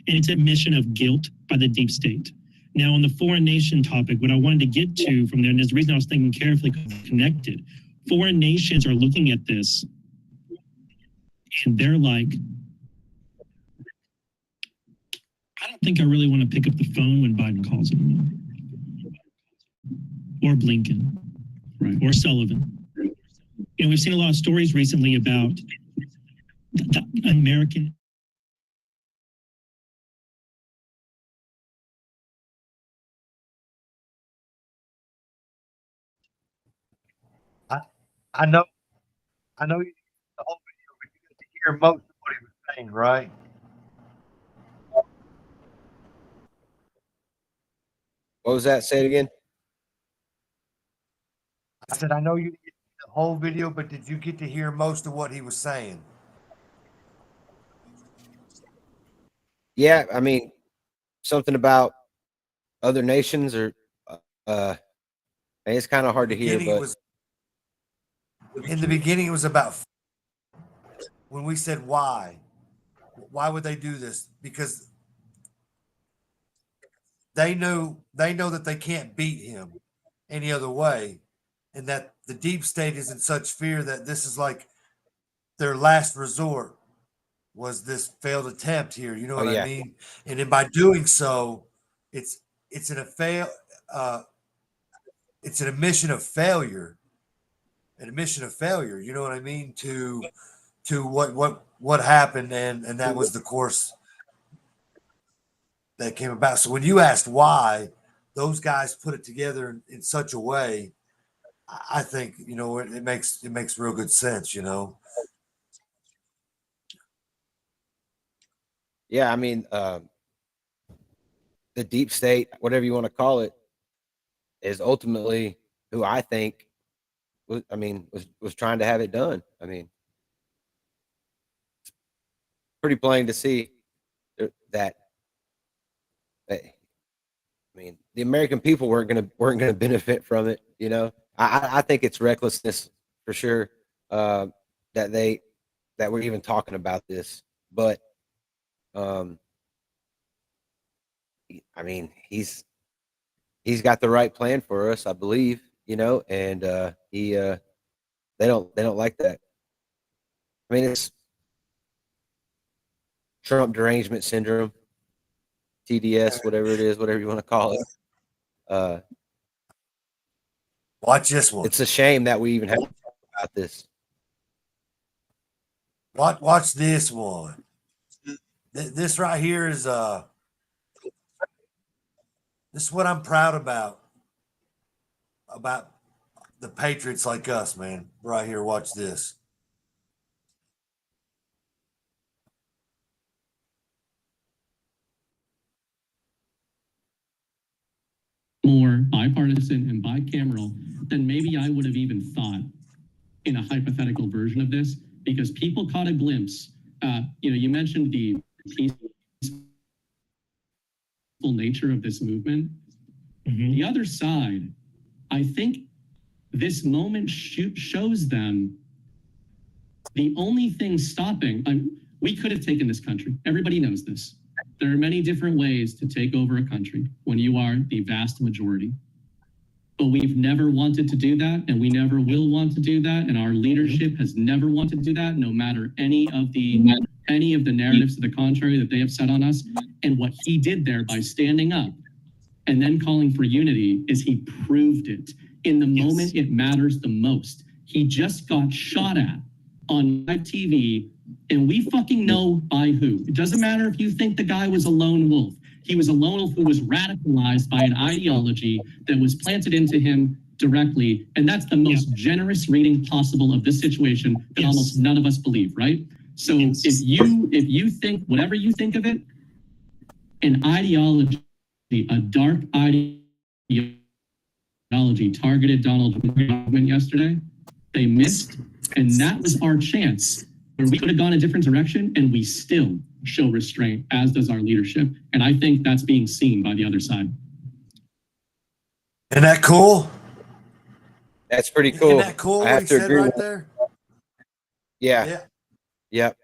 and it's an admission of guilt by the deep state. Now, on the foreign nation topic, what I wanted to get to from there, and there's the reason I was thinking carefully connected, foreign nations are looking at this, and they're like, I don't think I really want to pick up the phone when Biden calls anymore. Or Blinken, right? Or Sullivan. You know, we've seen a lot of stories recently about the American I know, I know you didn't get the whole video, but you got to hear most of what he was saying, right? What was that? Say it again. I said, I know you didn't get the whole video, but did you get to hear most of what he was saying? Yeah, I mean, something about other nations or it's kind of hard to hear, but In the beginning, it was about when we said why would they do this? Because they know that they can't beat him any other way, and that the deep state is in such fear that this is like their last resort was this failed attempt here. You know what I mean? And then by doing so, it's an it's an admission of failure. An admission of failure. You know what I mean? To what happened, and that was the course that came about. So when you asked why, those guys put it together in such a way, I think it makes real good sense. Yeah, I mean, the deep state, whatever you want to call it, is ultimately who I think was trying to have it done. I mean, it's pretty plain to see that. I mean, the American people weren't gonna benefit from it. I think it's recklessness for sure that we're even talking about this. But I mean, he's got the right plan for us, I believe. And they don't like that. I mean, it's Trump derangement syndrome, TDS, whatever it is, whatever you want to call it. Watch this one. It's a shame that we even have to talk about this. Watch this one. This right here is this is what I'm proud about the Patriots like us, man. Right here, watch this. More bipartisan and bicameral than maybe I would have even thought in a hypothetical version of this, because people caught a glimpse. You mentioned the peaceful nature of this movement. The other side, I think this moment shows them the only thing stopping. We could have taken this country. Everybody knows this. There are many different ways to take over a country when you are the vast majority. But we've never wanted to do that, and we never will want to do that, and our leadership has never wanted to do that, no matter any of the narratives to the contrary that they have set on us. And what he did there by standing up and then calling for unity is he proved it in the moment it matters the most. He just got shot at on live TV, and we fucking know by who. It doesn't matter if you think the guy was a lone wolf. He was a lone wolf who was radicalized by an ideology that was planted into him directly. And that's the most generous reading possible of this situation that almost none of us believe, right? So if you think, whatever you think of it, an ideology, a dark ideology targeted Donald Trump yesterday, they missed. And that was our chance where we could have gone a different direction, and we still show restraint, as does our leadership. And I think that's being seen by the other side. Isn't that cool? That's pretty cool. Isn't that cool? I have what he to said agree right with there. Yeah. Yep.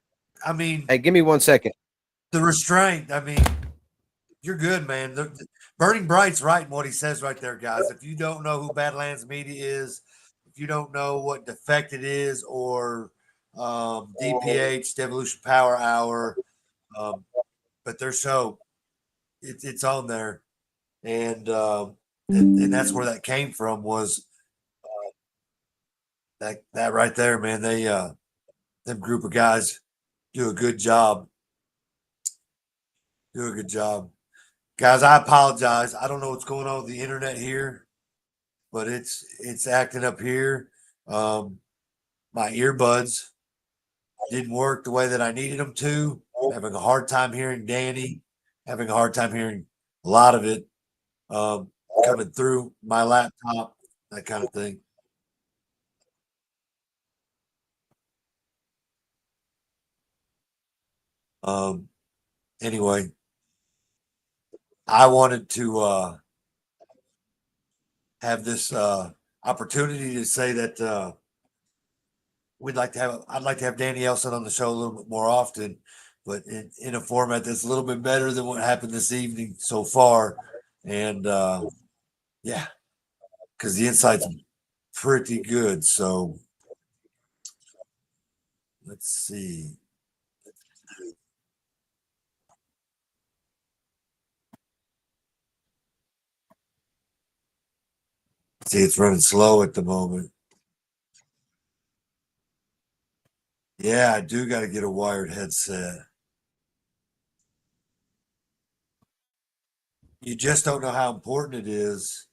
I mean, hey, give me 1 second. The restraint. I mean, you're good, man. Burning Bright's right in what he says right there, guys. If you don't know who Badlands Media is, if you don't know what Defected is, or DPH, Devolution Power Hour, but their show, it's on there, and that's where that came from, was that right there, man. They them group of guys do a good job. Guys, I apologize. I don't know what's going on with the internet here, but it's acting up here. my earbuds didn't work the way that I needed them to. Having a hard time hearing Danny, having a hard time hearing a lot of it coming through my laptop, that kind of thing. Anyway, I wanted to have this opportunity to say that I'd like to have Danny Elson on the show a little bit more often, but in a format that's a little bit better than what happened this evening so far. And yeah, because the insight's pretty good. So let's see. See, it's running slow at the moment. Yeah, I do got to get a wired headset. You just don't know how important it is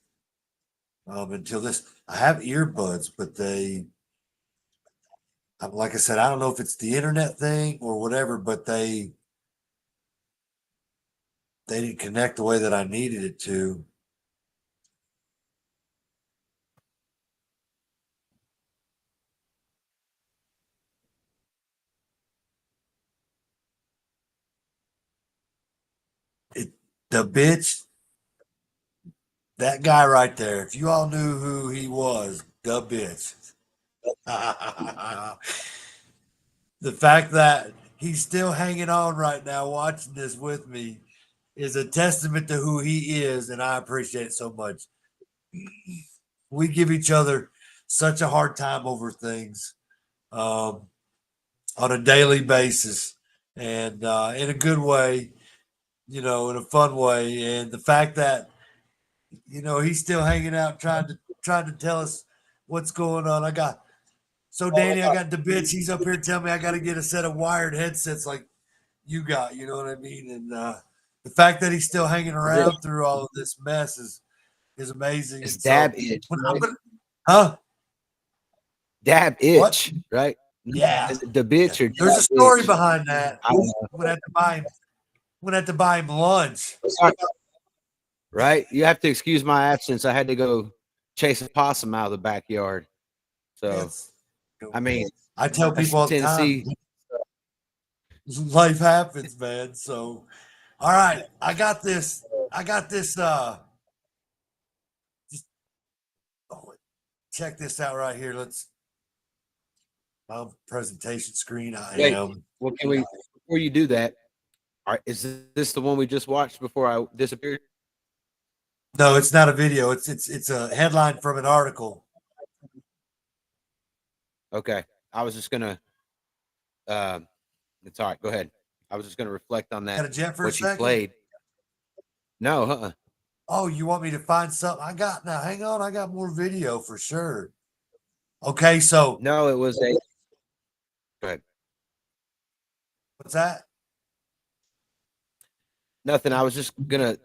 until this. I have earbuds, but like I said, I don't know if it's the internet thing or whatever, but they didn't connect the way that I needed it to. The bitch, that guy right there, if you all knew who he was, the bitch. The fact that he's still hanging on right now, watching this with me, is a testament to who he is, and I appreciate it so much. We give each other such a hard time over things on a daily basis, and in a good way, in a fun way. And the fact that he's still hanging out, trying to tell us what's going on. Danny, I got the bitch. He's up here telling me I got to get a set of wired headsets like you got. You know what I mean? And the fact that he's still hanging around through all of this mess is amazing. It's dab itch. Huh? Dab itch, right? Yeah. The bitch. Or there's a story behind that. I'm gonna have to buy him lunch. Right? You have to excuse my absence. I had to go chase a possum out of the backyard. So, I mean, I tell people all the time, life happens, man. So, all right, I got this. Check this out right here. My presentation screen. Well, can we, before you do that, is this the one we just watched before I disappeared? No, it's not a video. It's a headline from an article. Okay. I was just gonna it's all right, go ahead. I was just gonna reflect on that. Got a jet for what a second? You played. No, Oh, you want me to find something? Hang on, I got more video for sure. Okay, so no, it was a go ahead. What's that? Nothing. I was just gonna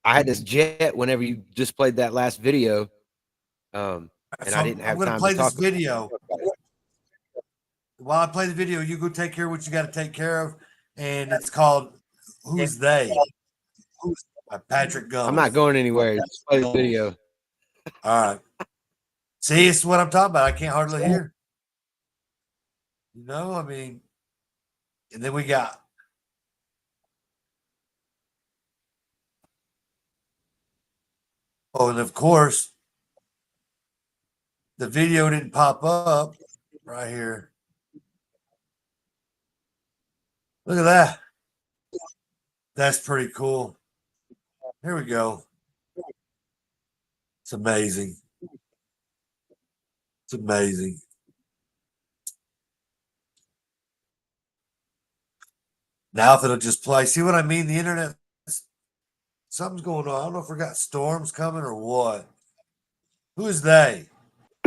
I had this jet whenever you just played that last video. And I didn't have time to play talk this video. While I play the video, you go take care of what you got to take care of, and it's called "Who's They?" by Patrick Gumbs. I'm not going anywhere. Just play the video. All right. See, it's what I'm talking about. I can't hardly hear. I mean, and then we got. Oh, and of course, the video didn't pop up right here. Look at that. That's pretty cool. Here we go. It's amazing. It's amazing. Now if it'll just play. See what I mean? The internet, something's going on. I don't know if we got storms coming or what. Who is they?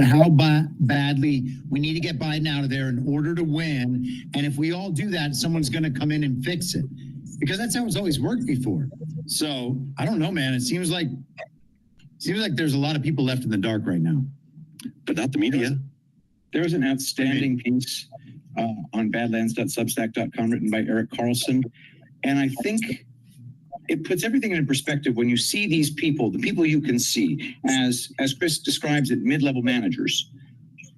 How badly we need to get Biden out of there in order to win. And if we all do that, someone's going to come in and fix it, because that's how it's always worked before. So I don't know, man. It seems like there's a lot of people left in the dark right now, but not the media. There was an outstanding piece on badlands.substack.com written by Eric Carlson. And I think it puts everything in perspective when you see these people, the people you can see, as Chris describes it, mid-level managers.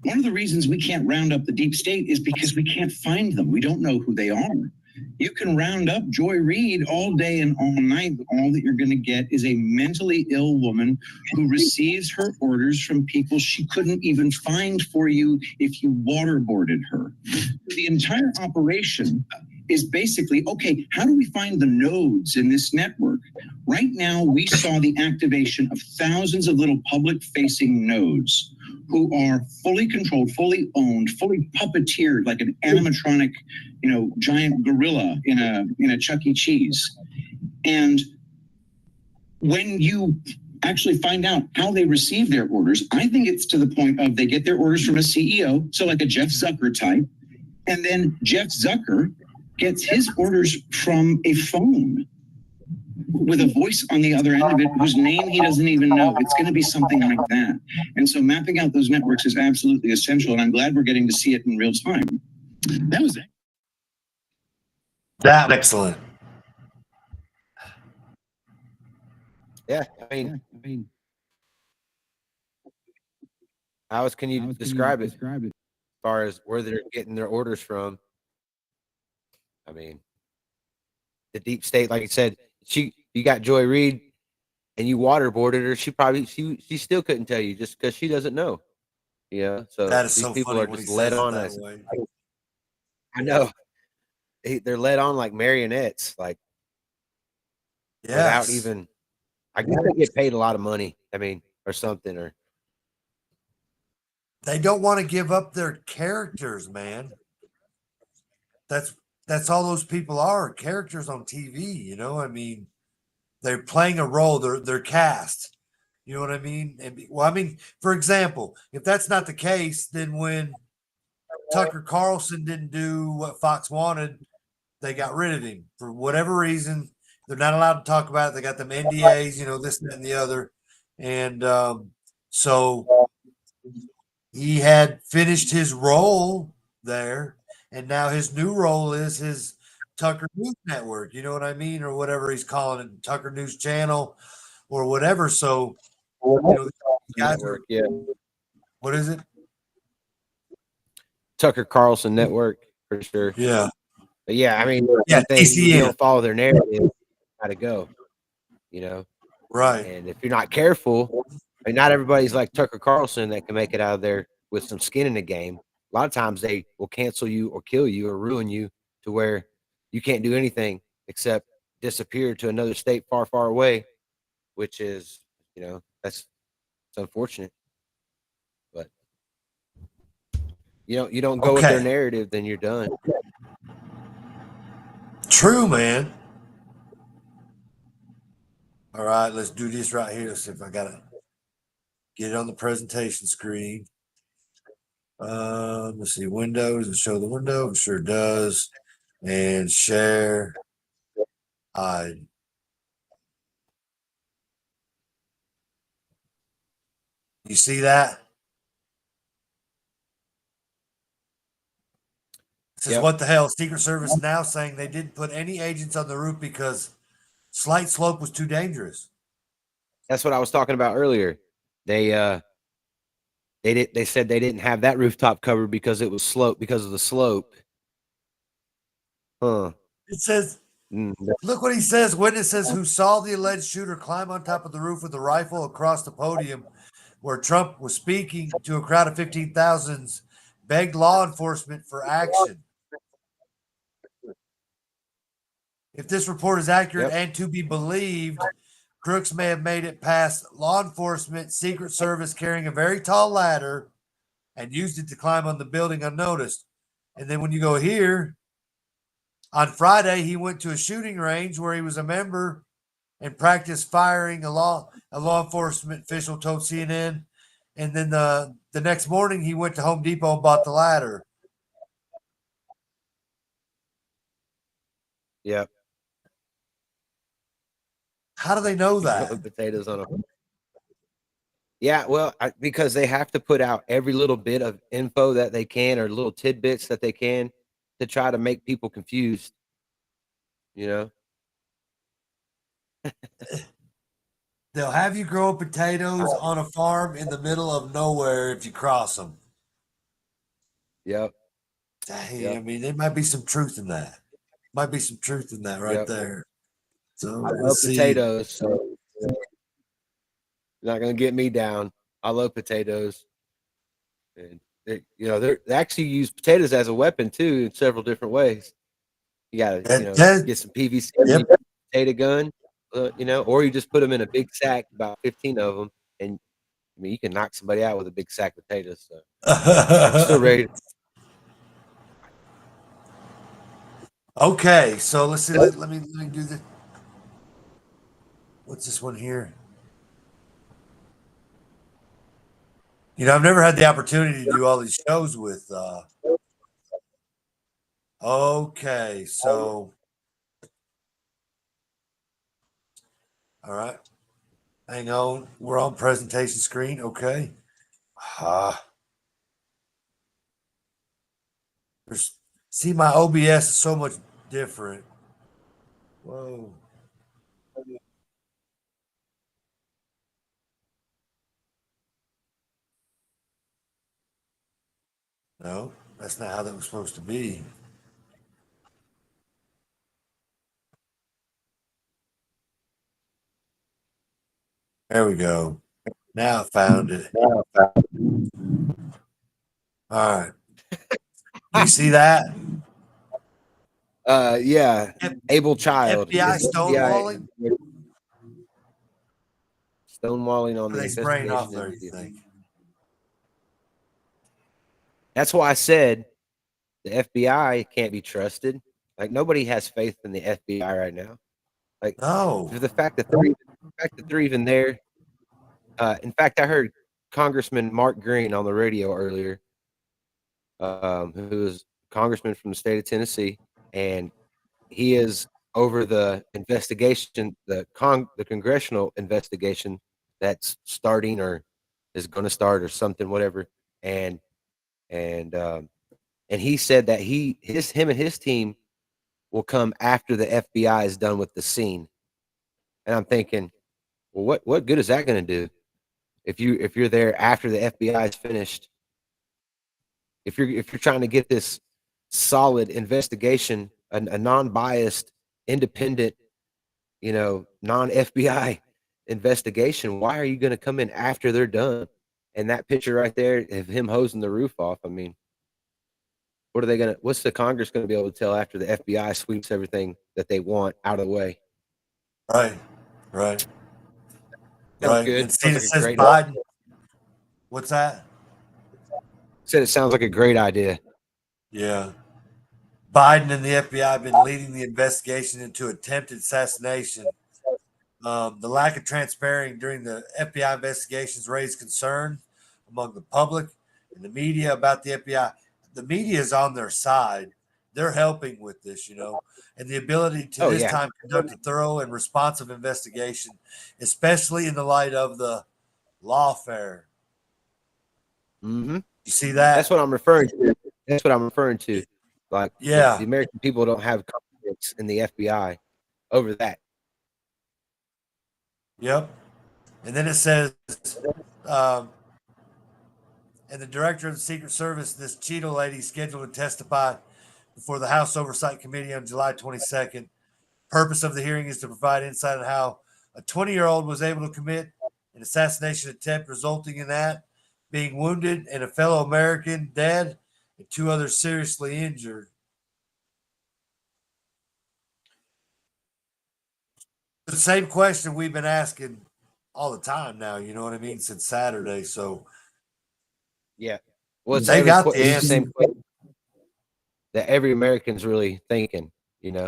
One of the reasons we can't round up the deep state is because we can't find them. We don't know who they are. You can round up Joy Reid all day and all night, but all that you're going to get is a mentally ill woman who receives her orders from people she couldn't even find for you if you waterboarded her. The entire operation is basically, okay, how do we find the nodes in this network? Right now, we saw the activation of thousands of little public-facing nodes who are fully controlled, fully owned, fully puppeteered like an animatronic, giant gorilla in a Chuck E. Cheese. And when you actually find out how they receive their orders, I think it's to the point of they get their orders from a CEO, so like a Jeff Zucker type, and then Jeff Zucker gets his orders from a phone with a voice on the other end of it whose name he doesn't even know. It's going to be something like that. And so mapping out those networks is absolutely essential, and I'm glad we're getting to see it in real time. That was it. That was excellent. Yeah, I mean, how else can you describe it as far as where they're getting their orders from? I mean, the deep state, like I said, you got Joy Reid and you waterboarded her. She still couldn't tell you just because she doesn't know. So That is these so people funny are when just he led says it on that as way. I know they're led on like marionettes, like Yes. without even. I guess they get paid a lot of money. I mean, or something, or They don't want to give up their characters, man. That's all those people are, characters on TV, I mean, they're playing a role, they're cast. You know what I mean? For example, if that's not the case, then when Tucker Carlson didn't do what Fox wanted, they got rid of him for whatever reason. They're not allowed to talk about it. They got them NDAs, this, that, and the other. And so he had finished his role there, and now his new role is his Tucker News Network. You know what I mean, or whatever he's calling it, Tucker News Channel, or whatever. So, guys network, are, yeah, what is it? Tucker Carlson Network for sure. Yeah, but yeah, I mean, yeah, you don't follow their narrative, how to go, right? And if you're not careful, I mean, not everybody's like Tucker Carlson that can make it out of there with some skin in the game. A lot of times they will cancel you or kill you or ruin you to where you can't do anything except disappear to another state far, far away, which is, it's unfortunate. But you don't go with their narrative, then you're done. True, man. All right, let's do this right here. Let's see if I got to get it on the presentation screen. Let's see, Windows and show the window. It sure does. And share. Hide. You see that? This is what the hell. Secret Service now saying they didn't put any agents on the roof because slight slope was too dangerous. That's what I was talking about earlier. They said they didn't have that rooftop covered because it was because of the slope. Huh. It says, look what he says. Witnesses who saw the alleged shooter climb on top of the roof with a rifle across the podium where Trump was speaking to a crowd of 15,000 begged law enforcement for action. If this report is accurate and to be believed, crooks may have made it past law enforcement, Secret Service carrying a very tall ladder and used it to climb on the building unnoticed. And then when you go here, on Friday, he went to a shooting range where he was a member and practiced firing, a law enforcement official told CNN. And then the next morning, he went to Home Depot and bought the ladder. Yep. How do they know that? Potatoes on a. Yeah, well, because they have to put out every little bit of info that they can, or little tidbits that they can, to try to make people confused. You know. They'll have you grow potatoes on a farm in the middle of nowhere if you cross them. Yep. Dang, Yep. I mean, there might be some truth in that. Might be some truth in that right Yep. there. So I love let's see. potatoes, so you're not gonna get me down. I love potatoes, and they actually use potatoes as a weapon too in several different ways. You gotta get some PVC potato gun, or you just put them in a big sack, about 15 of them, and I mean you can knock somebody out with a big sack of potatoes. So I'm still ready. Okay, so let's see. Let me do this. What's this one here? I've never had the opportunity to do all these shows with. Okay, so. All right. Hang on. We're on presentation screen. Okay. See, my OBS is so much different. Whoa. No, that's not how that was supposed to be. There we go. Now I found it. All right. You see that? Yeah. Able Child. FBI stonewalling? Stonewalling on Are the they spraying off investigation. there, you think? That's why I said the FBI can't be trusted. Like nobody has faith in the FBI right now. Like for the fact that they're even there. In fact, I heard Congressman Mark Green on the radio earlier, who is congressman from the state of Tennessee, and he is over the investigation, the congressional investigation that's starting or is going to start or something, whatever. And he said that him and his team will come after the FBI is done with the scene. And I'm thinking, well, what good is that going to do if you're there after the FBI is finished? If you're trying to get this solid investigation, a non-biased, independent, non-FBI investigation, why are you going to come in after they're done? And that picture right there of him hosing the roof off, I mean, what's the Congress going to be able to tell after the FBI sweeps everything that they want out of the way? Right. Sounds good. And see, it Sounds says like a great Biden. What's that? Said it sounds like a great idea. Yeah. Biden and the FBI have been leading the investigation into attempted assassination. The lack of transparency during the FBI investigations raised concern among the public and the media about the FBI. The media is on their side. They're helping with this, and the ability to this time conduct a thorough and responsive investigation, especially in the light of the lawfare. Mm-hmm. You see that? That's what I'm referring to. Like, yeah, the American people don't have confidence in the FBI over that. Yep. And then it says, and the director of the Secret Service, this Cheeto lady, scheduled to testify before the House Oversight Committee on July 22nd. Purpose of the hearing is to provide insight on how a 20-year-old was able to commit an assassination attempt, resulting in that being wounded and a fellow American dead and 2 others seriously injured. The same question we've been asking all the time now, you know what I mean, since Saturday. So yeah, well, it's they got the answer. Same question that every American's really thinking. It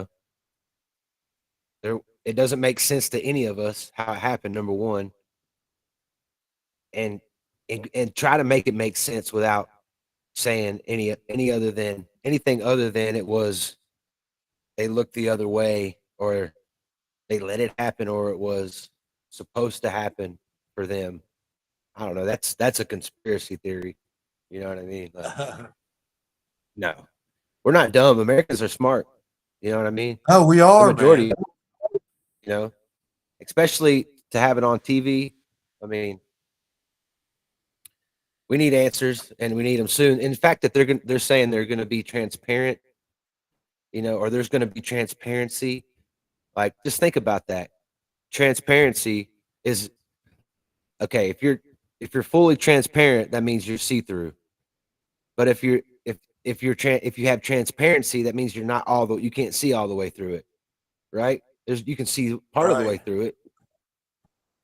doesn't make sense to any of us how it happened. Number one, and try to make it make sense without saying anything other than it was they looked the other way, or they let it happen, or it was supposed to happen for them. I don't know. That's a conspiracy theory. You know what I mean? No, we're not dumb. Americans are smart. You know what I mean? Oh, we The are, majority, man. you know, especially to have it on TV. I mean, we need answers and we need them soon. In fact, that they're saying they're gonna be transparent, or there's gonna be transparency. Like, just think about that. Transparency is okay. If you're fully transparent, that means you're see-through. But if you have transparency, that means you can't see all the way through it, right? You can see part of the way Right. through it.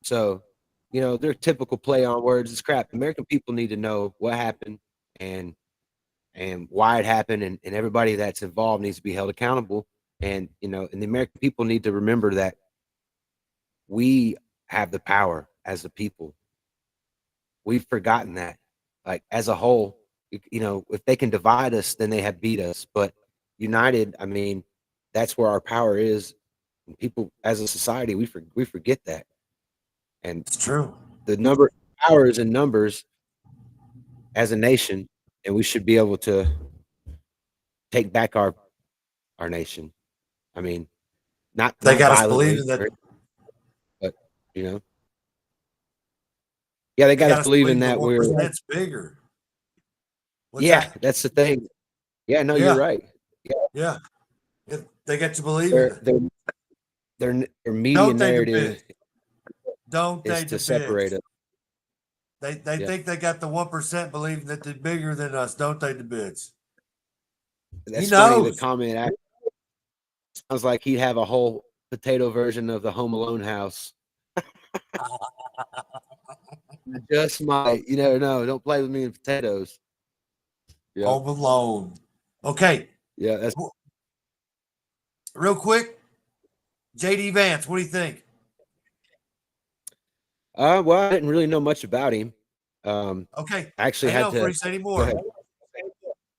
So, their typical play on words is crap. American people need to know what happened and why it happened, and everybody that's involved needs to be held accountable. And and the American people need to remember that we have the power as a people. We've forgotten that. Like, as a whole, if they can divide us, then they have beat us. But united, I mean, that's where our power is. And people, as a society, we forget that. And It's true. The power is in numbers as a nation, and we should be able to take back our nation. I mean, not They got us violently, believing that. but yeah, they got us believing the that we're 1%'s bigger. What's yeah, that? that's the thing. Yeah, no, Yeah. you're right. Yeah. They got you believing. Their media Don't they, the narrative Don't they, is to the separate bitch? us. They Yeah. think they got the 1% believing that they're bigger than us, don't they, the bitch? That's He funny. The knows. comment sounds like he'd have a whole potato version of the Home Alone house. Just might. You never know. Don't play with me in potatoes. Yeah. Home Alone. Okay. Yeah, that's Real quick, JD Vance, what do you think? well, I didn't really know much about him. Okay. I actually Hang had on to before you say any go more. ahead.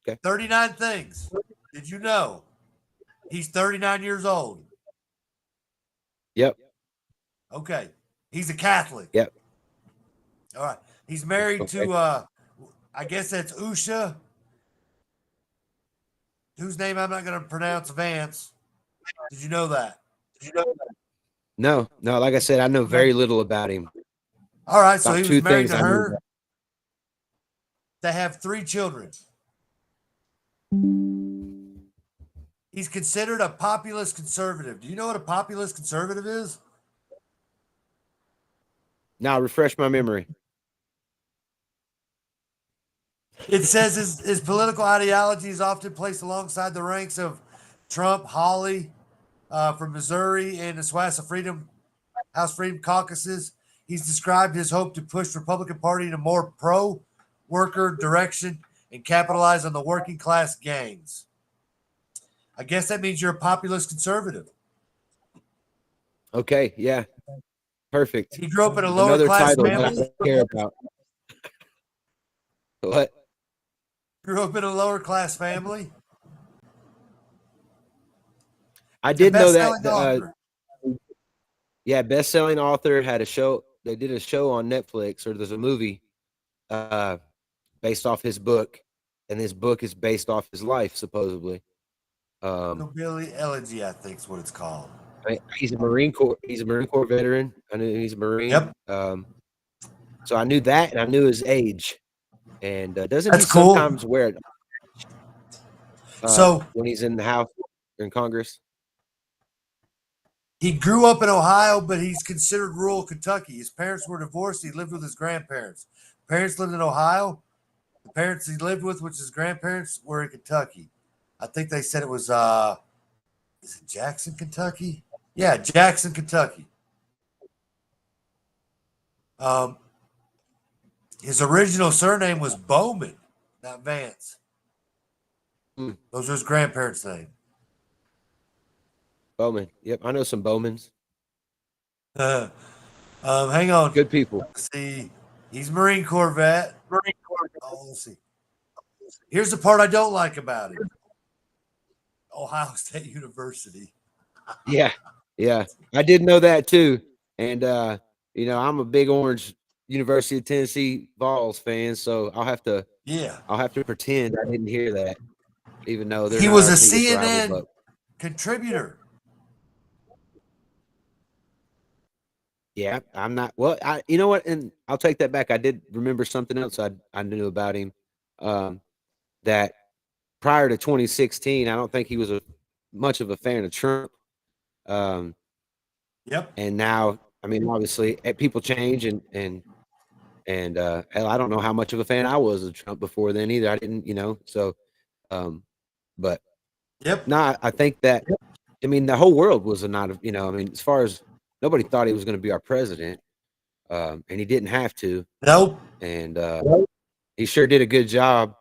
Okay. 39 things. Did you know he's 39 years old? Yep. Okay. He's a Catholic. Yep. All right. He's married Okay. to I guess that's Usha, whose name I'm not going to pronounce, Vance. Did you know that? No. Like I said, I know very little about him. All right. So About he two was married things to I knew her. about. They have 3 children. He's considered a populist conservative. Do you know what a populist conservative is? Now, refresh my memory. It says his political ideology is often placed alongside the ranks of Trump, Hawley from Missouri, and the Swassa House Freedom Caucuses. He's described his hope to push Republican Party in a more pro-worker direction and capitalize on the working class gains. I guess that means you're a populist conservative. Okay. Yeah. Perfect. He grew up in a lower Another class title that I family. don't care about. What? Grew up in a lower class family. I did know that. Best-selling author. Yeah, best-selling author, had a show. They did a show on Netflix, or there's a movie based off his book, and his book is based off his life, supposedly. Billy Elegy, I think is what it's called. He's a Marine Corps. He's a Marine Corps veteran. I knew he's a Marine. Yep. So I knew that, and I knew his age. And doesn't That's he cool. sometimes wear it? So when he's in the House or in Congress. He grew up in Ohio, but he's considered rural Kentucky. His parents were divorced. He lived with his grandparents. Parents lived in Ohio. The parents he lived with, which is his grandparents, were in Kentucky. I think they said it was is it Jackson, Kentucky? Yeah, Jackson, Kentucky. His original surname was Bowman, not Vance. Those are his grandparents' name. Bowman. Yep, I know some Bowmans. Hang on. Good people. Let's see, he's Marine Corps vet. Oh, let's see. Here's the part I don't like about him. Ohio State University. Yeah, I did know that too. And I'm a big orange, University of Tennessee Vols fan, so I'll have to pretend I didn't hear that, even though they're He not was our a biggest rival. CNN But contributor. yeah, I'm not. Well, you know what? And I'll take that back. I did remember something else I knew about him. That prior to 2016, I don't think he was much of a fan of Trump. Yep. And now, I mean, obviously, people change, and hell, I don't know how much of a fan I was of Trump before then either. I didn't, So, but yep. Nah, I think that. I mean, the whole world was not. I mean, as far as nobody thought he was going to be our president, and he didn't have to. Nope. And he sure did a good job,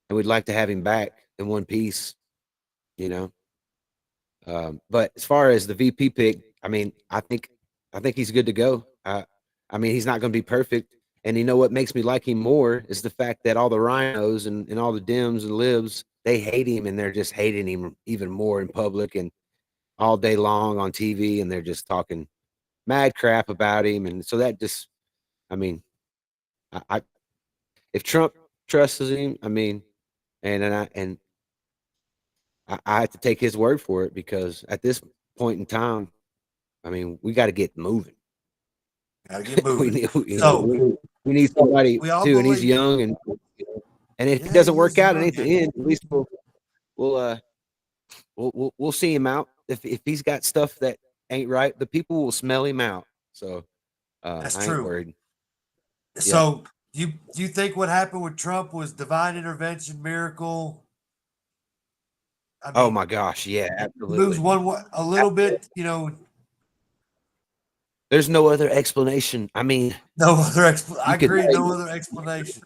and we'd like to have him back in one piece. But as far as the VP pick, I mean, I think he's good to go. I mean, he's not going to be perfect. And you know what makes me like him more is the fact that all the rhinos and all the Dems and libs, they hate him, and they're just hating him even more in public and all day long on TV, and they're just talking mad crap about him. And so that just, I mean, I if Trump trusts him, I mean, and I have to take his word for it, because at this point in time, I mean, we got to get moving. Gotta get moving. We need somebody we all too, and he's believe- young, and if it doesn't work out, and at the end, at least we'll see him out. If he's got stuff that ain't right, the people will smell him out. So That's I ain't true. worried. So you think what happened with Trump was divine intervention, miracle? I mean, Oh my gosh, yeah, absolutely. Moves a little bit, There's no other explanation. I mean, no other. I agree. say- No other explanation.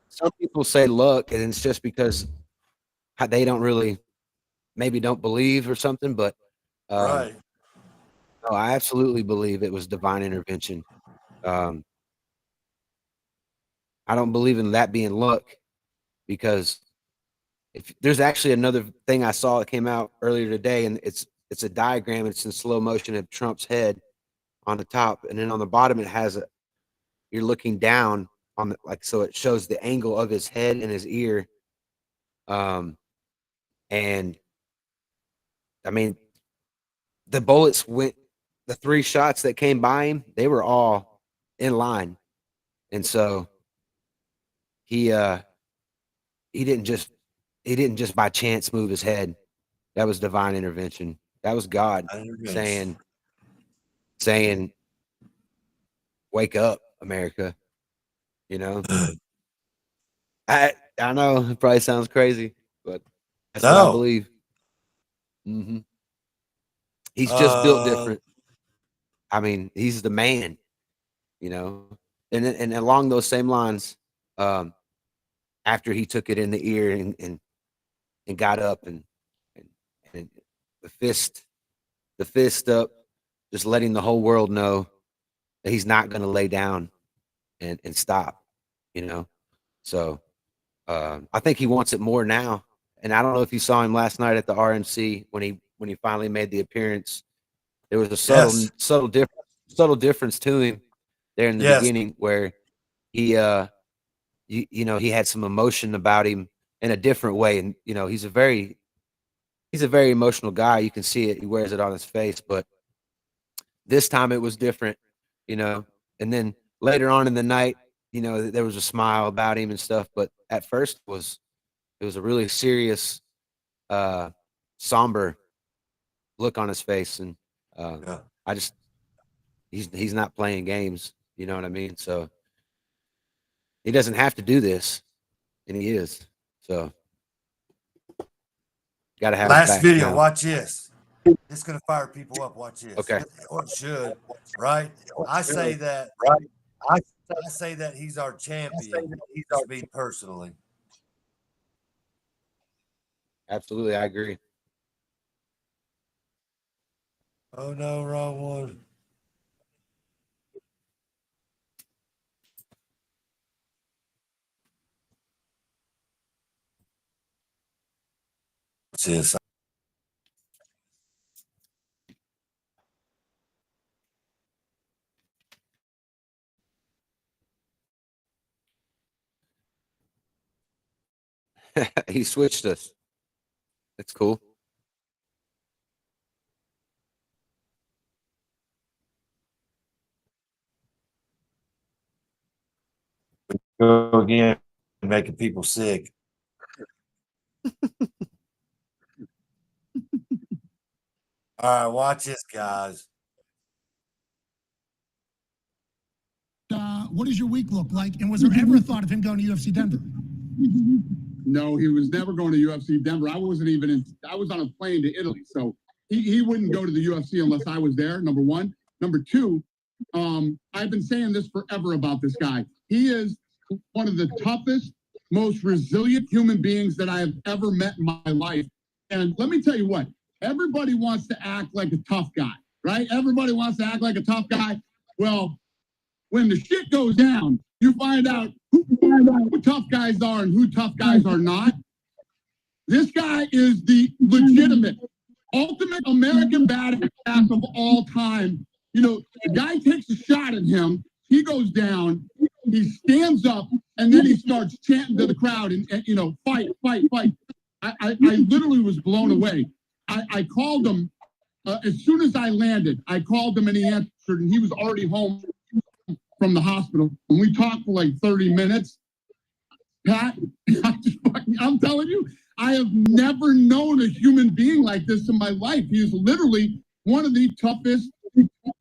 Some people say luck, and it's just because they don't really, maybe don't believe or something. But Right. no, I absolutely believe it was divine intervention. I don't believe in that being luck, because if there's actually another thing I saw that came out earlier today, and it's a diagram. It's in slow motion of Trump's head on the top, and then on the bottom it has you're looking down on so it shows the angle of his head and his ear. And I mean, the bullets the 3 shots that came by him, they were all in line. And so he didn't just by chance move his head. That was divine intervention. That was God saying, wake up, America. I know it probably sounds crazy, but that's what I believe. Mm-hmm. He's just built different. I mean, he's the man, and along those same lines, after he took it in the ear and got up and the fist up, just letting the whole world know that he's not going to lay down and stop, So I think he wants it more now. And I don't know if you saw him last night at the RNC when he finally made the appearance. There was a subtle difference to him there in the beginning, where he he had some emotion about him in a different way. And he's a very emotional guy. You can see it. He wears it on his face. But this time it was different, and then later on in the night, there was a smile about him and stuff. But at first it was a really serious, somber look on his face. And he's not playing games. You know what I mean? So he doesn't have to do this, and he is. So got to have last video. Now. Watch this. It's gonna fire people up. Watch this. Okay. Or it should, right? I say that. Right. I say that he's our champion. Just me personally. Absolutely, I agree. Oh no, wrong one. What's this? He switched us. That's cool. Go again, making people sick. All right, watch this, guys. What does your week look like? And was there ever a thought of him going to UFC Denver? No, he was never going to UFC Denver. I wasn't even in, I was on a plane to Italy. So he wouldn't go to the UFC unless I was there, number one. Number two, I've been saying this forever about this guy. He is one of the toughest, most resilient human beings that I have ever met in my life. And let me tell you what, everybody wants to act like a tough guy, right? Everybody wants to act like a tough guy. Well, when the shit goes down, you find out who tough guys are and who tough guys are not. This guy is the legitimate, ultimate American badass of all time. You know, the guy takes a shot at him, he goes down, he stands up, and then he starts chanting to the crowd and you know, fight, fight, fight. I literally was blown away. I called him as soon as I landed. I called him and he answered, and he was already home from the hospital, and we talked for like 30 minutes. Pat, I'm telling you, I have never known a human being like this in my life. He is literally one of the toughest,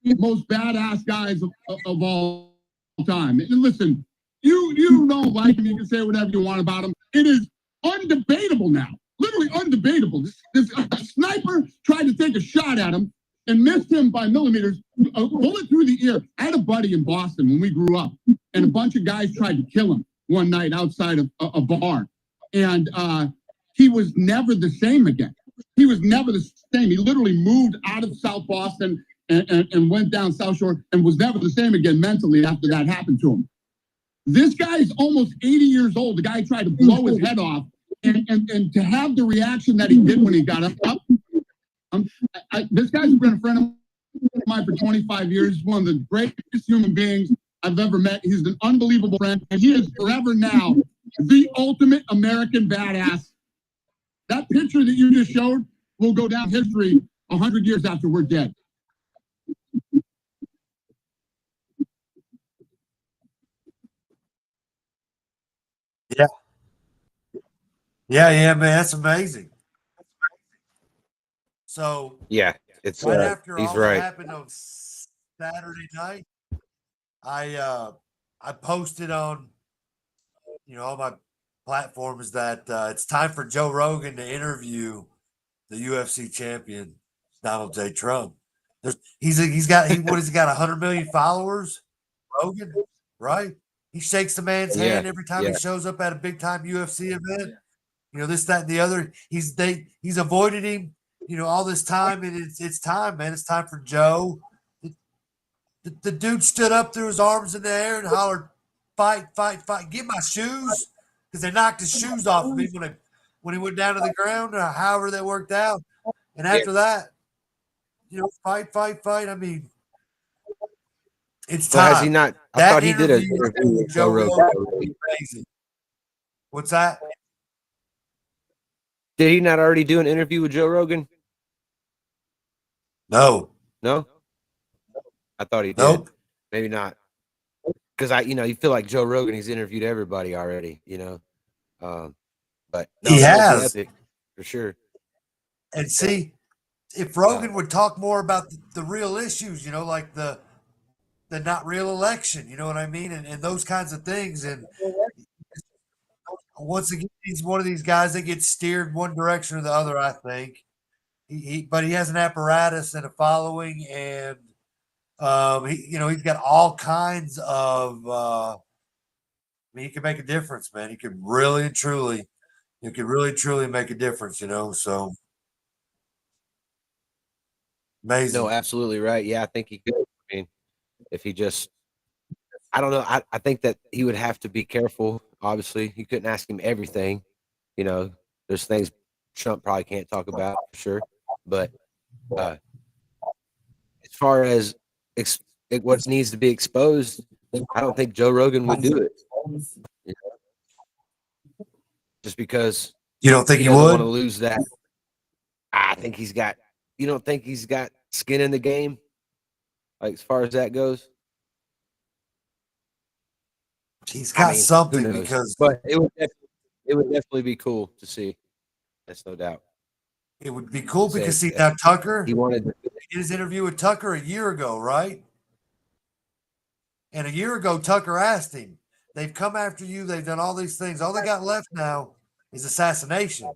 most badass guys of all time. And listen, you don't like him, you can say whatever you want about him. It is undebatable now, literally undebatable. This sniper tried to take a shot at him and missed him by millimeters, a bullet through the ear. I had a buddy in Boston when we grew up, and a bunch of guys tried to kill him one night outside of a bar. And he was never the same again. He was never the same. He literally moved out of South Boston and went down South Shore and was never the same again mentally after that happened to him. This guy is almost 80 years old. The guy tried to blow his head off. And to have the reaction that he did when he got up, this guy's been a friend of mine for 25 years. He's one of the greatest human beings I've ever met. He's an unbelievable friend, and he is forever now the ultimate American badass. That picture that you just showed will go down history 100 years after we're dead. Yeah. Yeah, man, that's amazing. So Yeah, it's right after he's all right. that happened on Saturday night, I posted on all my platforms that it's time for Joe Rogan to interview the UFC champion Donald J. Trump. He's got 100 million followers. Rogan, right? He shakes the man's hand every time he shows up at a big time UFC event. This, that, and the other. He's avoided him, all this time, and it's time, man. It's time for Joe. The dude stood up, threw his arms in the air, and hollered, "Fight, fight, fight! Get my shoes!" Because they knocked his shoes off of him when he went down to the ground, or however that worked out. And after that, fight, fight, fight. I mean, it's time. Has he not? I thought he did an interview with Joe Rogan. Amazing. What's that? Did he not already do an interview with Joe Rogan? No. No? I thought he did. Nope. Maybe not. Because you feel like Joe Rogan, he's interviewed everybody already, But no, he has. Epic, for sure. And see, if Rogan would talk more about the real issues, like the not real election, you know what I mean? And those kinds of things. And once again, he's one of these guys that gets steered one direction or the other, I think. But he has an apparatus and a following, and he's got all kinds of he can make a difference, man. He can really and truly make a difference, so amazing. No, absolutely right. Yeah, I think he could. I mean, if he just I don't know. I think that he would have to be careful. Obviously, you couldn't ask him everything. There's things Trump probably can't talk about for sure. But as far as what needs to be exposed, I don't think Joe Rogan would do it. just because You don't think he doesn't would? want to lose that. I think he's got. You don't think he's got skin in the game, like as far as that goes? He's got something because but it would definitely be cool to see. That's no doubt. it would be cool Say because see that now Tucker, he wanted to, he did his interview with Tucker a year ago, right? And a year ago, Tucker asked him, "They've come after you. They've done all these things. All they got left now is assassination."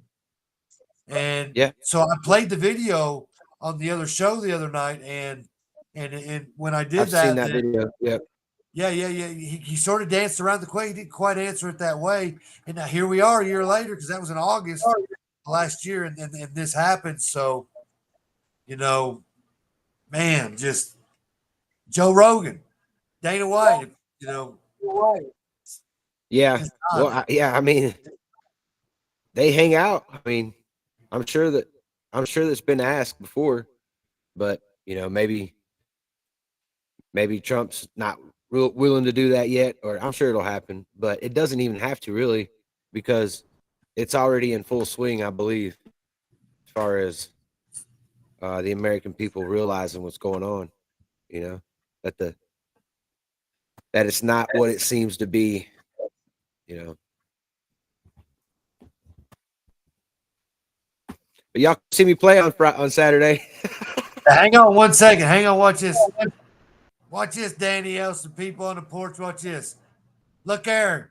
And yeah. so I played the video on the other show the other night, and when I did I've that, seen that video. Yep. yeah. He sort of danced around the question. He didn't quite answer it that way. And now here we are a year later, because that was in August last year, and this happened. So, man, just Joe Rogan, Dana White, Yeah. Well, I mean, they hang out. I mean, I'm sure that's been asked before, but maybe Trump's not willing to do that yet, or I'm sure it'll happen, but it doesn't even have to really, because it's already in full swing, I believe, as far as the American people realizing what's going on. That it's not what it seems to be. But y'all see me play on Saturday. Hang on 1 second. Hang on. Watch this. Watch this, Danny Elson. People on the porch. Watch this. Look, Aaron.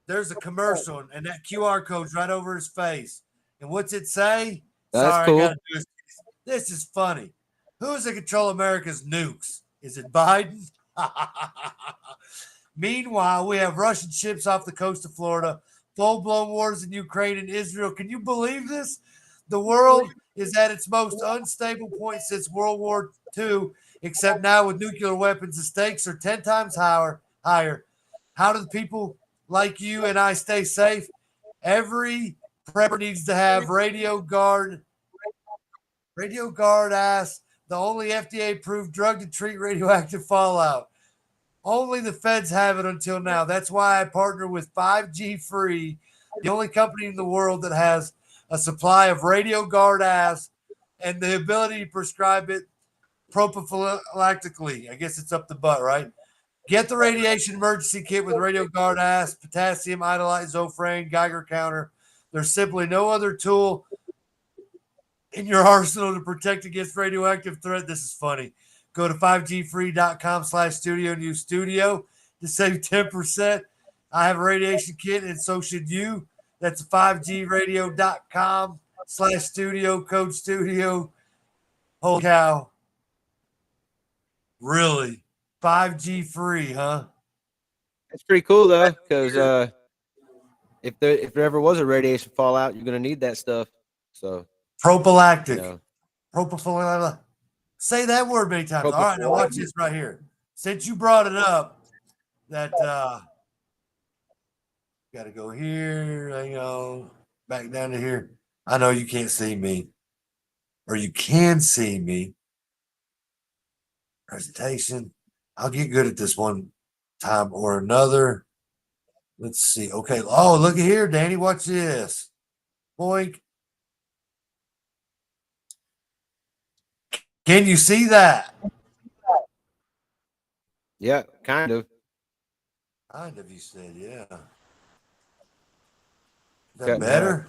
There's a commercial, and that QR code's right over his face. And what's it say? That's Sorry, cool. I gotta do this. This is funny. Who's in control of America's nukes? Is it Biden? Meanwhile, we have Russian ships off the coast of Florida, full-blown wars in Ukraine and Israel. Can you believe this? The world is at its most unstable point since World War II, except now with nuclear weapons, the stakes are 10 times higher. How do the people like you and I stay safe? Every prepper needs to have Radio Guard asks the only FDA-approved drug to treat radioactive fallout. Only the feds have it until now. That's why I partner with 5G Free, the only company in the world that has a supply of Radio Guard asks and the ability to prescribe it prophylactically. I guess it's up the butt, right? Get the radiation emergency kit with Radio Guard asks, potassium, iodide, Zofran, Geiger counter. There's simply no other tool in your arsenal to protect against radioactive threat. This is funny. Go to 5gfree.com/studio and use studio to save 10%. I have a radiation kit, and so should you. That's 5gradio.com/studio, code studio. Holy cow. Really? 5G free, huh? It's pretty cool though, because if there ever was a radiation fallout, you're going to need that stuff. So prophylactic. Prophylactic. Say that word many times. All right, now watch this right here. Since you brought it up, that got to go here. Hang on, back down to here. I know you can't see me, or you can see me. Presentation. I'll get good at this one time or another. Let's see. Okay. Oh, look at here, Danny. Watch this. Boink. Can you see that? Yeah, kind of. Kind of, you said, yeah. Is that better?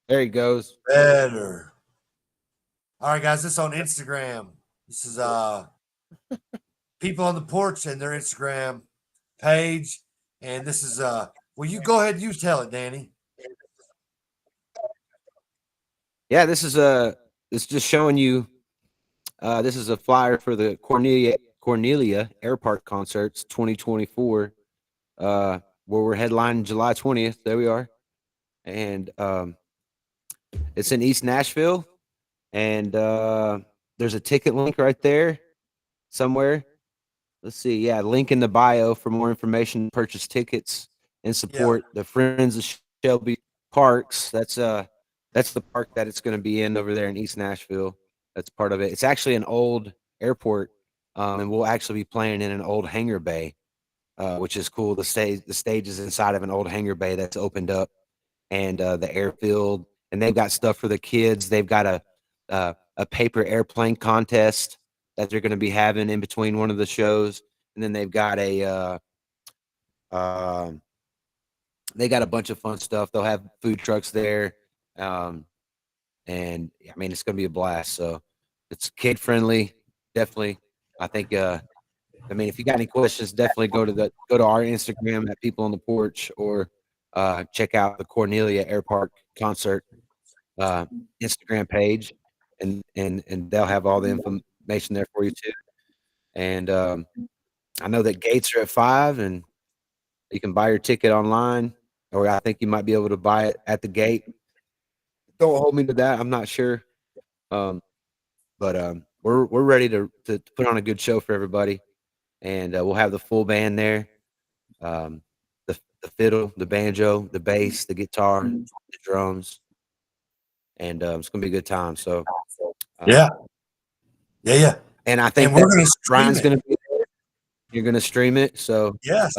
There he goes. Better. All right, guys, this is on Instagram. This is people on the porch and their Instagram page. And this is well, you go ahead and you tell it, Danny. Yeah, this is just showing you. This is a flyer for the Cornelia Air Park Concerts 2024, where we're headlining July 20th. There we are, and it's in East Nashville, and there's a ticket link right there somewhere. Let's see. Yeah, link in the bio for more information. Purchase tickets and support the Friends of Shelby Parks. That's the park that it's going to be in over there in East Nashville. That's part of it. It's actually an old airport, and we'll actually be playing in an old hangar bay, which is cool. The stage is inside of an old hangar bay that's opened up, and the airfield, and they've got stuff for the kids. They've got a paper airplane contest that they're going to be having in between one of the shows, and then they've got they got a bunch of fun stuff. They'll have food trucks there, and I mean it's going to be a blast. So it's kid friendly, definitely. I think. I mean, if you got any questions, definitely go to our Instagram at People on the Porch, or check out the Cornelia Air Park concert Instagram page, and they'll have all the information there for you too. And I know that gates are at 5, and you can buy your ticket online, or I think you might be able to buy it at the gate. Don't hold me to that. I'm not sure. But we're ready to put on a good show for everybody, and we'll have the full band there. The fiddle, the banjo, the bass, the guitar, the drums, and it's gonna be a good time. So yeah. And I think we're gonna stream Brian's it. gonna be there. You're gonna stream it, so yes.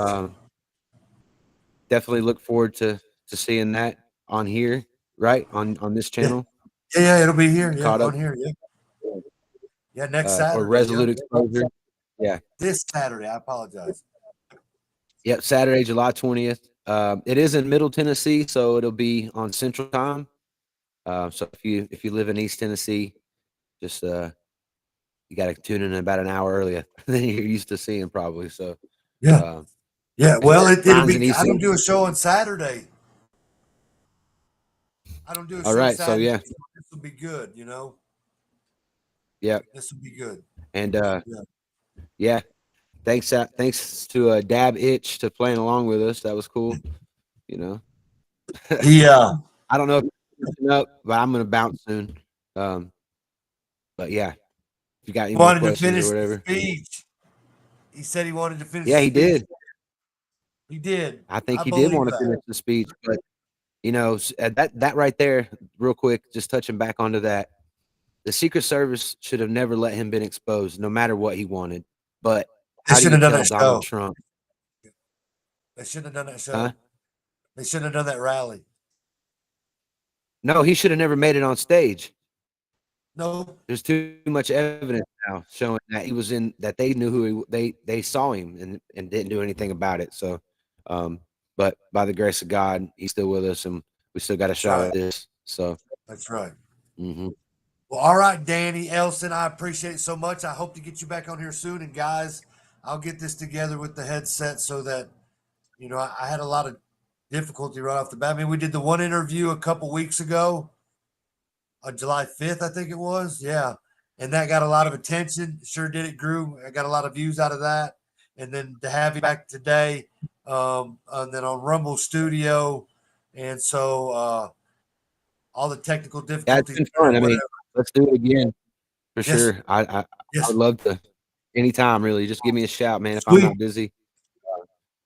Definitely look forward to seeing that on here, right on this channel. Yeah, it'll be here. Yeah, Caught up. on here. Yeah, next Saturday. Or Resolute Exposure. Yeah. This Saturday. I apologize. Yep, Saturday, July 20th. It is in Middle Tennessee, so it'll be on Central Time. So if you live in East Tennessee, just you got to tune in about an hour earlier than you're used to seeing, probably. So yeah. Well, it'll be. I don't do a show on Saturday. I don't do a show right, Saturday. so yeah, this will be good. You know. Yeah, this will be good. And yeah. Thanks to Dab Itch to playing along with us. That was cool. You know. Yeah. I don't know if you're up, but I'm gonna bounce soon. But yeah, if you got any more questions or whatever. Speech. He said he wanted to finish. Yeah, he did. He did. I think he did want to finish the speech, but you know that right there, real quick, just touching back onto that. The Secret Service should have never let him been exposed, no matter what he wanted. But how do you tell Donald Trump? They shouldn't have done that show. Huh? They shouldn't have done that rally. No, he should have never made it on stage. No, there's too much evidence now showing that he was in. That they knew who they saw him and didn't do anything about it. So, but by the grace of God, he's still with us, and we still got a shot at this. So that's right. Mm-hmm. Well, all right, Danny Elson, I appreciate it so much. I hope to get you back on here soon. And guys, I'll get this together with the headset so that, you know, I had a lot of difficulty right off the bat. I mean, we did the one interview a couple weeks ago on July 5th, I think it was. Yeah. And that got a lot of attention. Sure did. It grew. I got a lot of views out of that. And then to have you back today, and then on Rumble Studio. And so all the technical difficulties. Yeah, it's been fun. I mean, let's do it again for sure. I would love to anytime, really. Just give me a shout, man. If I'm not busy,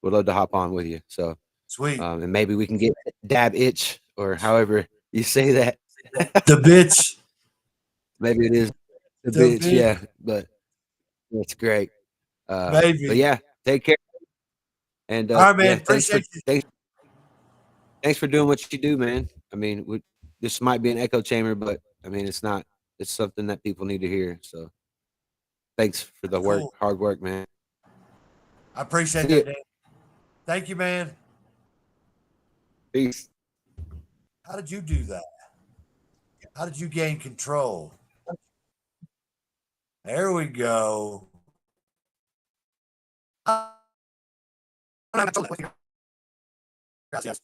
would love to hop on with you. So sweet. And maybe we can get Dab Itch, or however you say that. The bitch. Maybe it is the bitch. Yeah, but that's great. Maybe. But yeah, take care. And all right, man. Yeah, appreciate you. Thanks for doing what you do, man. I mean, this might be an echo chamber, but I mean, it's not. It's something that people need to hear. So, thanks for the work, hard work, man. I appreciate that, Dan. Thank you, man. Peace. How did you do that? How did you gain control? There we go. Gracias.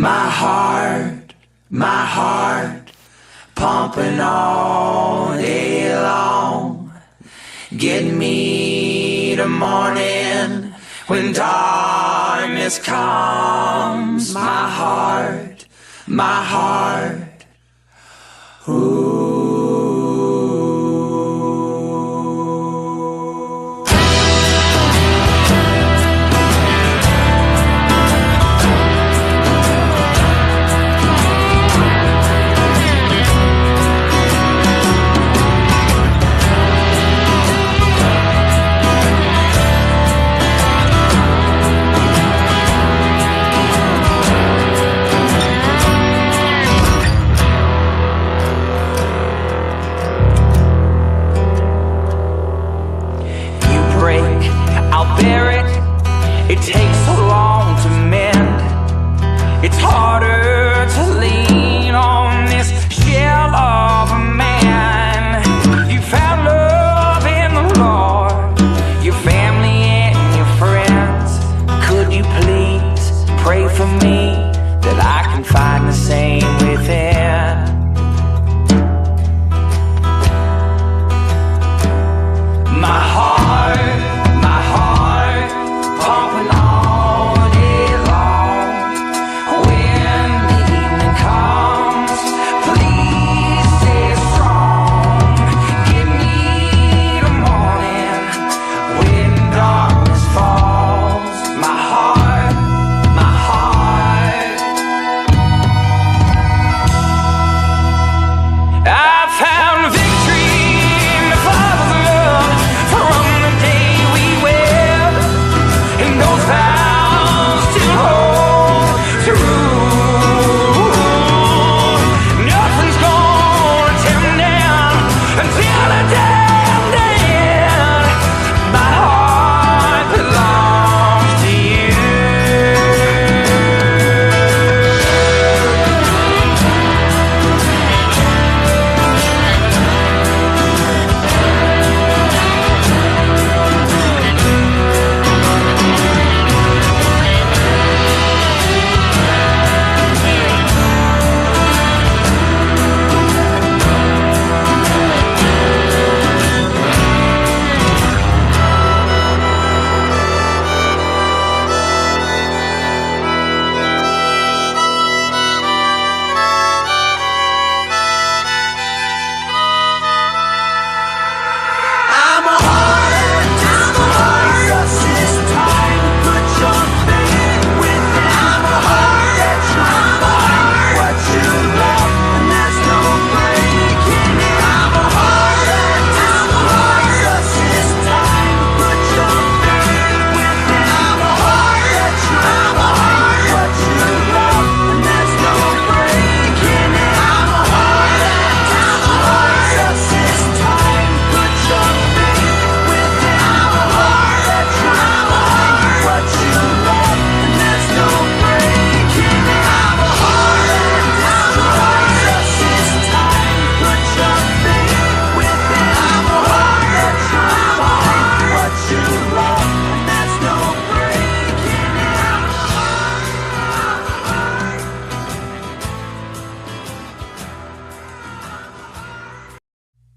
My heart, pumping all day long. Get me to morning when darkness comes. My heart, I'll bear it. It takes so long to mend. It's harder to lean on this shell of a man. You found love in the Lord, your family and your friends. Could you please pray for me that I can find the same within? My heart, pumping all day long. When the evening comes, please stay strong. Give me the morning when darkness falls. My heart, I found victory in the Father's love from the day we wed, and those vows still hold true. Nothing's gonna tear me down until the day I'm dead. My heart belongs to you.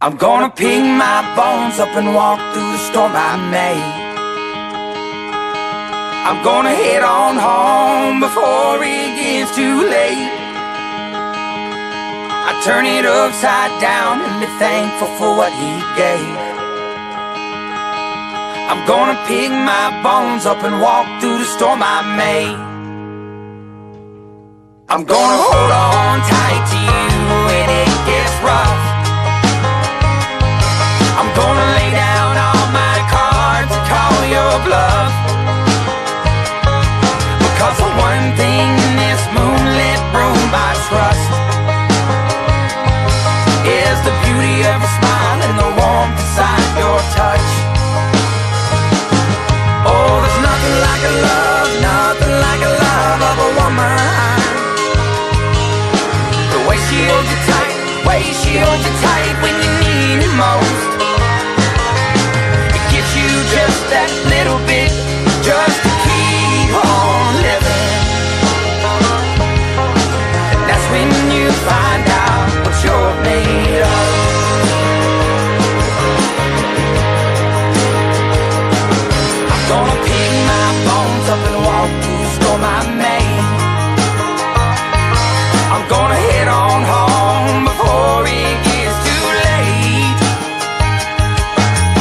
I'm gonna pick my bones up and walk through the storm I made. I'm gonna head on home before it gets too late. I turn it upside down and be thankful for what he gave. I'm gonna pick my bones up and walk through the storm I made. I'm gonna hold on tight to you when it gets rough. I'm gonna lay down all my cards and call your bluff. Because the one thing in this moonlit room I trust is the beauty way she holds you tight when you need it most. It gives you just that little bit, just to keep on living. And that's when you find out what you're made of. I'm gonna pick my bones up and walk through the storm I made. I'm gonna head on home before it gets too late.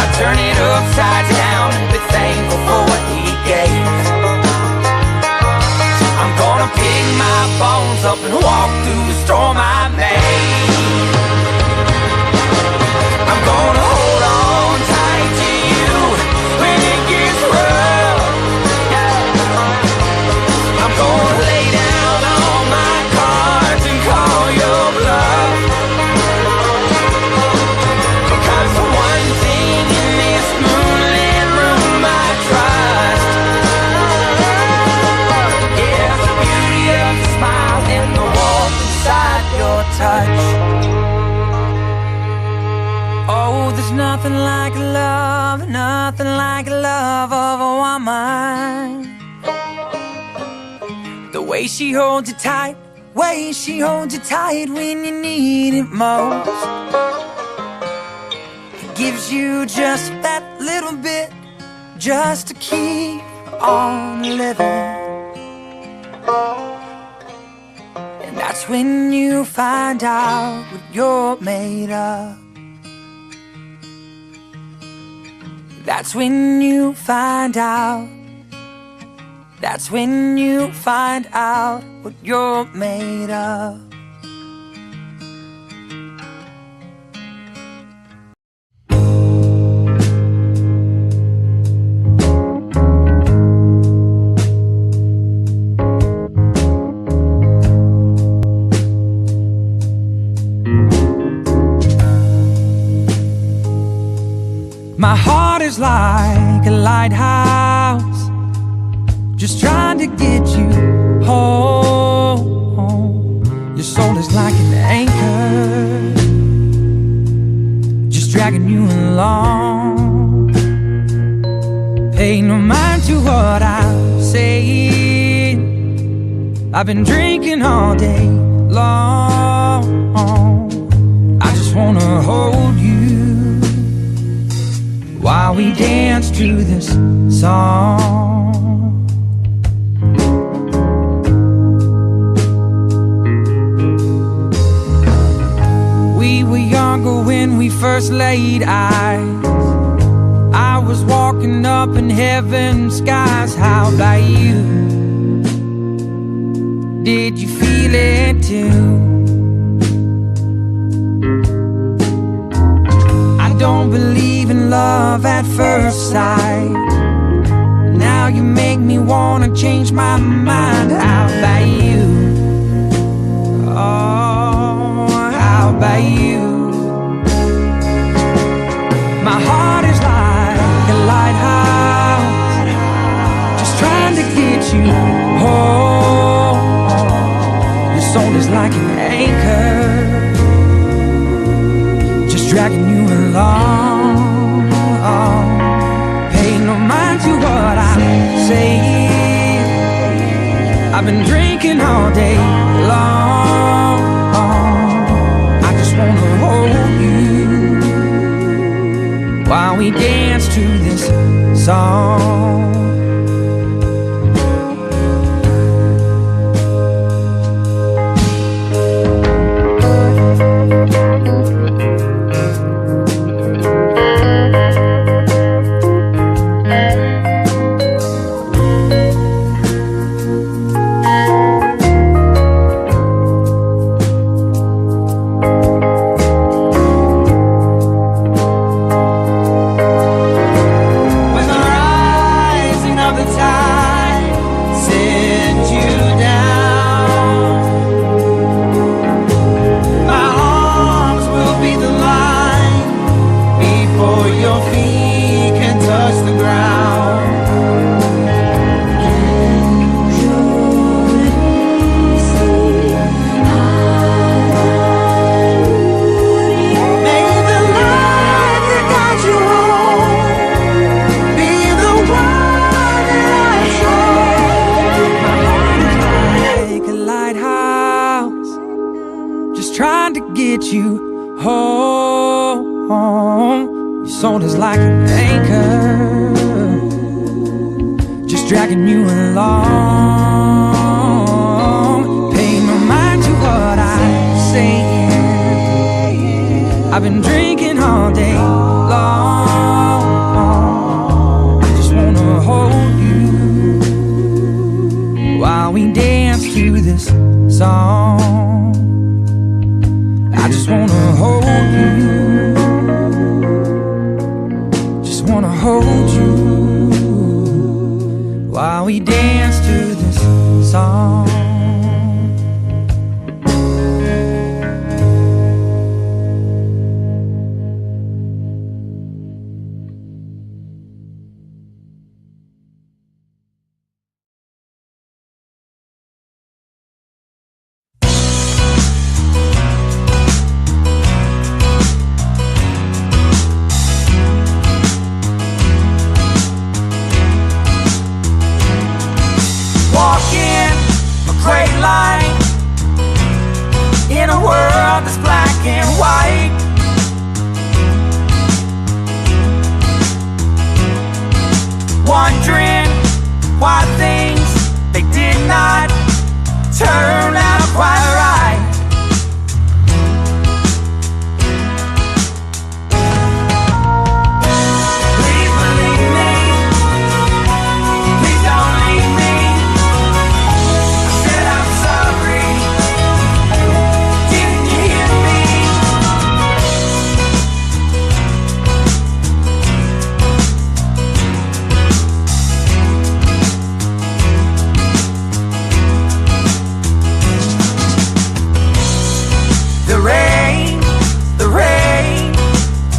I turn it upside down and be thankful for what he gave. I'm gonna pick my bones up and walk through the storm I made. I'm gonna hold on tight to you when it gets rough. I'm gonna lay down all my cards and call your bluff. Because the one thing in this moonlit room I trust is the beauty of your smile and the warmth inside your touch. Oh, there's nothing like love, nothing like love of a woman. The way she holds you tight, way she holds you tight when you need it most. It gives you just that little bit, just to keep on living. And that's when you find out what you're made of. That's when you find out. That's when you find out what you're made of. My heart is like a lighthouse, just trying to get you home. Your soul is like an anchor, just dragging you along. Pay no mind to what I'm saying. I've been drinking all day long. I just wanna hold you while we dance to this song. We were younger when we first laid eyes. I was walking up in heaven's skies. How about you? Did you feel it too? I don't believe in love at first sight. Now you make me wanna change my mind. How about you? Oh, how about you? My heart is like a lighthouse, just trying to get you home. Your soul is like an anchor, just dragging you along. Pay no mind to what I say. I've been drinking all day long. I just wanna hold you while we dance to this song. just trying to get you home. Your soul is like an anchor, just dragging you along. Pay no mind to what I say. I've been drinking all day long. I just wanna hold you while we dance to this song. I just wanna hold you, just wanna hold you while we dance to this song. Walking a gray line in a world that's black and white. Wondering why things they did not turn out quite right. Please believe me, please don't leave me. Said I'm sorry, didn't you hear me? The rain, the rain,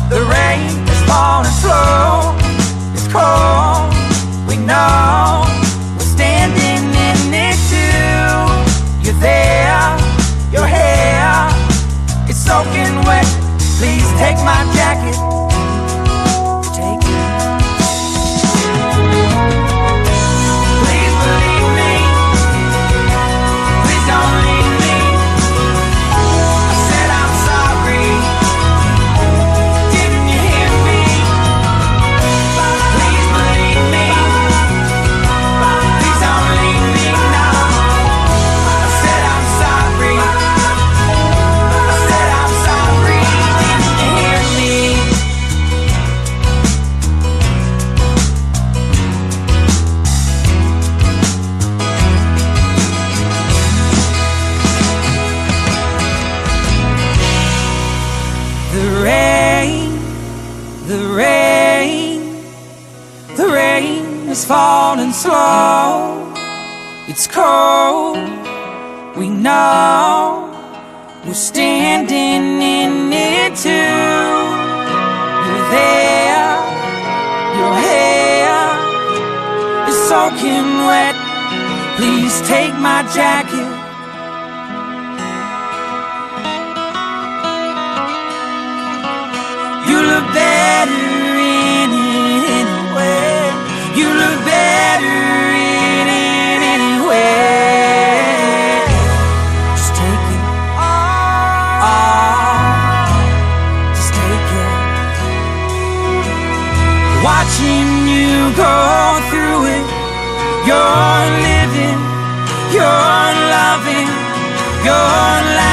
the rain is falling slow. It's cold, we know. We're standing in it too. You're there, your hair is soaking wet. Please take my jacket. Take it. Please believe me. Please don't leave me. I said I'm sorry. Didn't you hear me? Please believe me. Please don't leave me now. I said I'm sorry. I said I'm sorry. Didn't you hear me? The rain, the rain, the rain is falling slow. It's cold, we know. We're standing in it too. You're there, your hair is soaking wet. Please take my jacket. You look better in it anyway. You look better in it anyway. Just take it. Just take it. Watching you go through it. You're living, you're loving, you're laughing.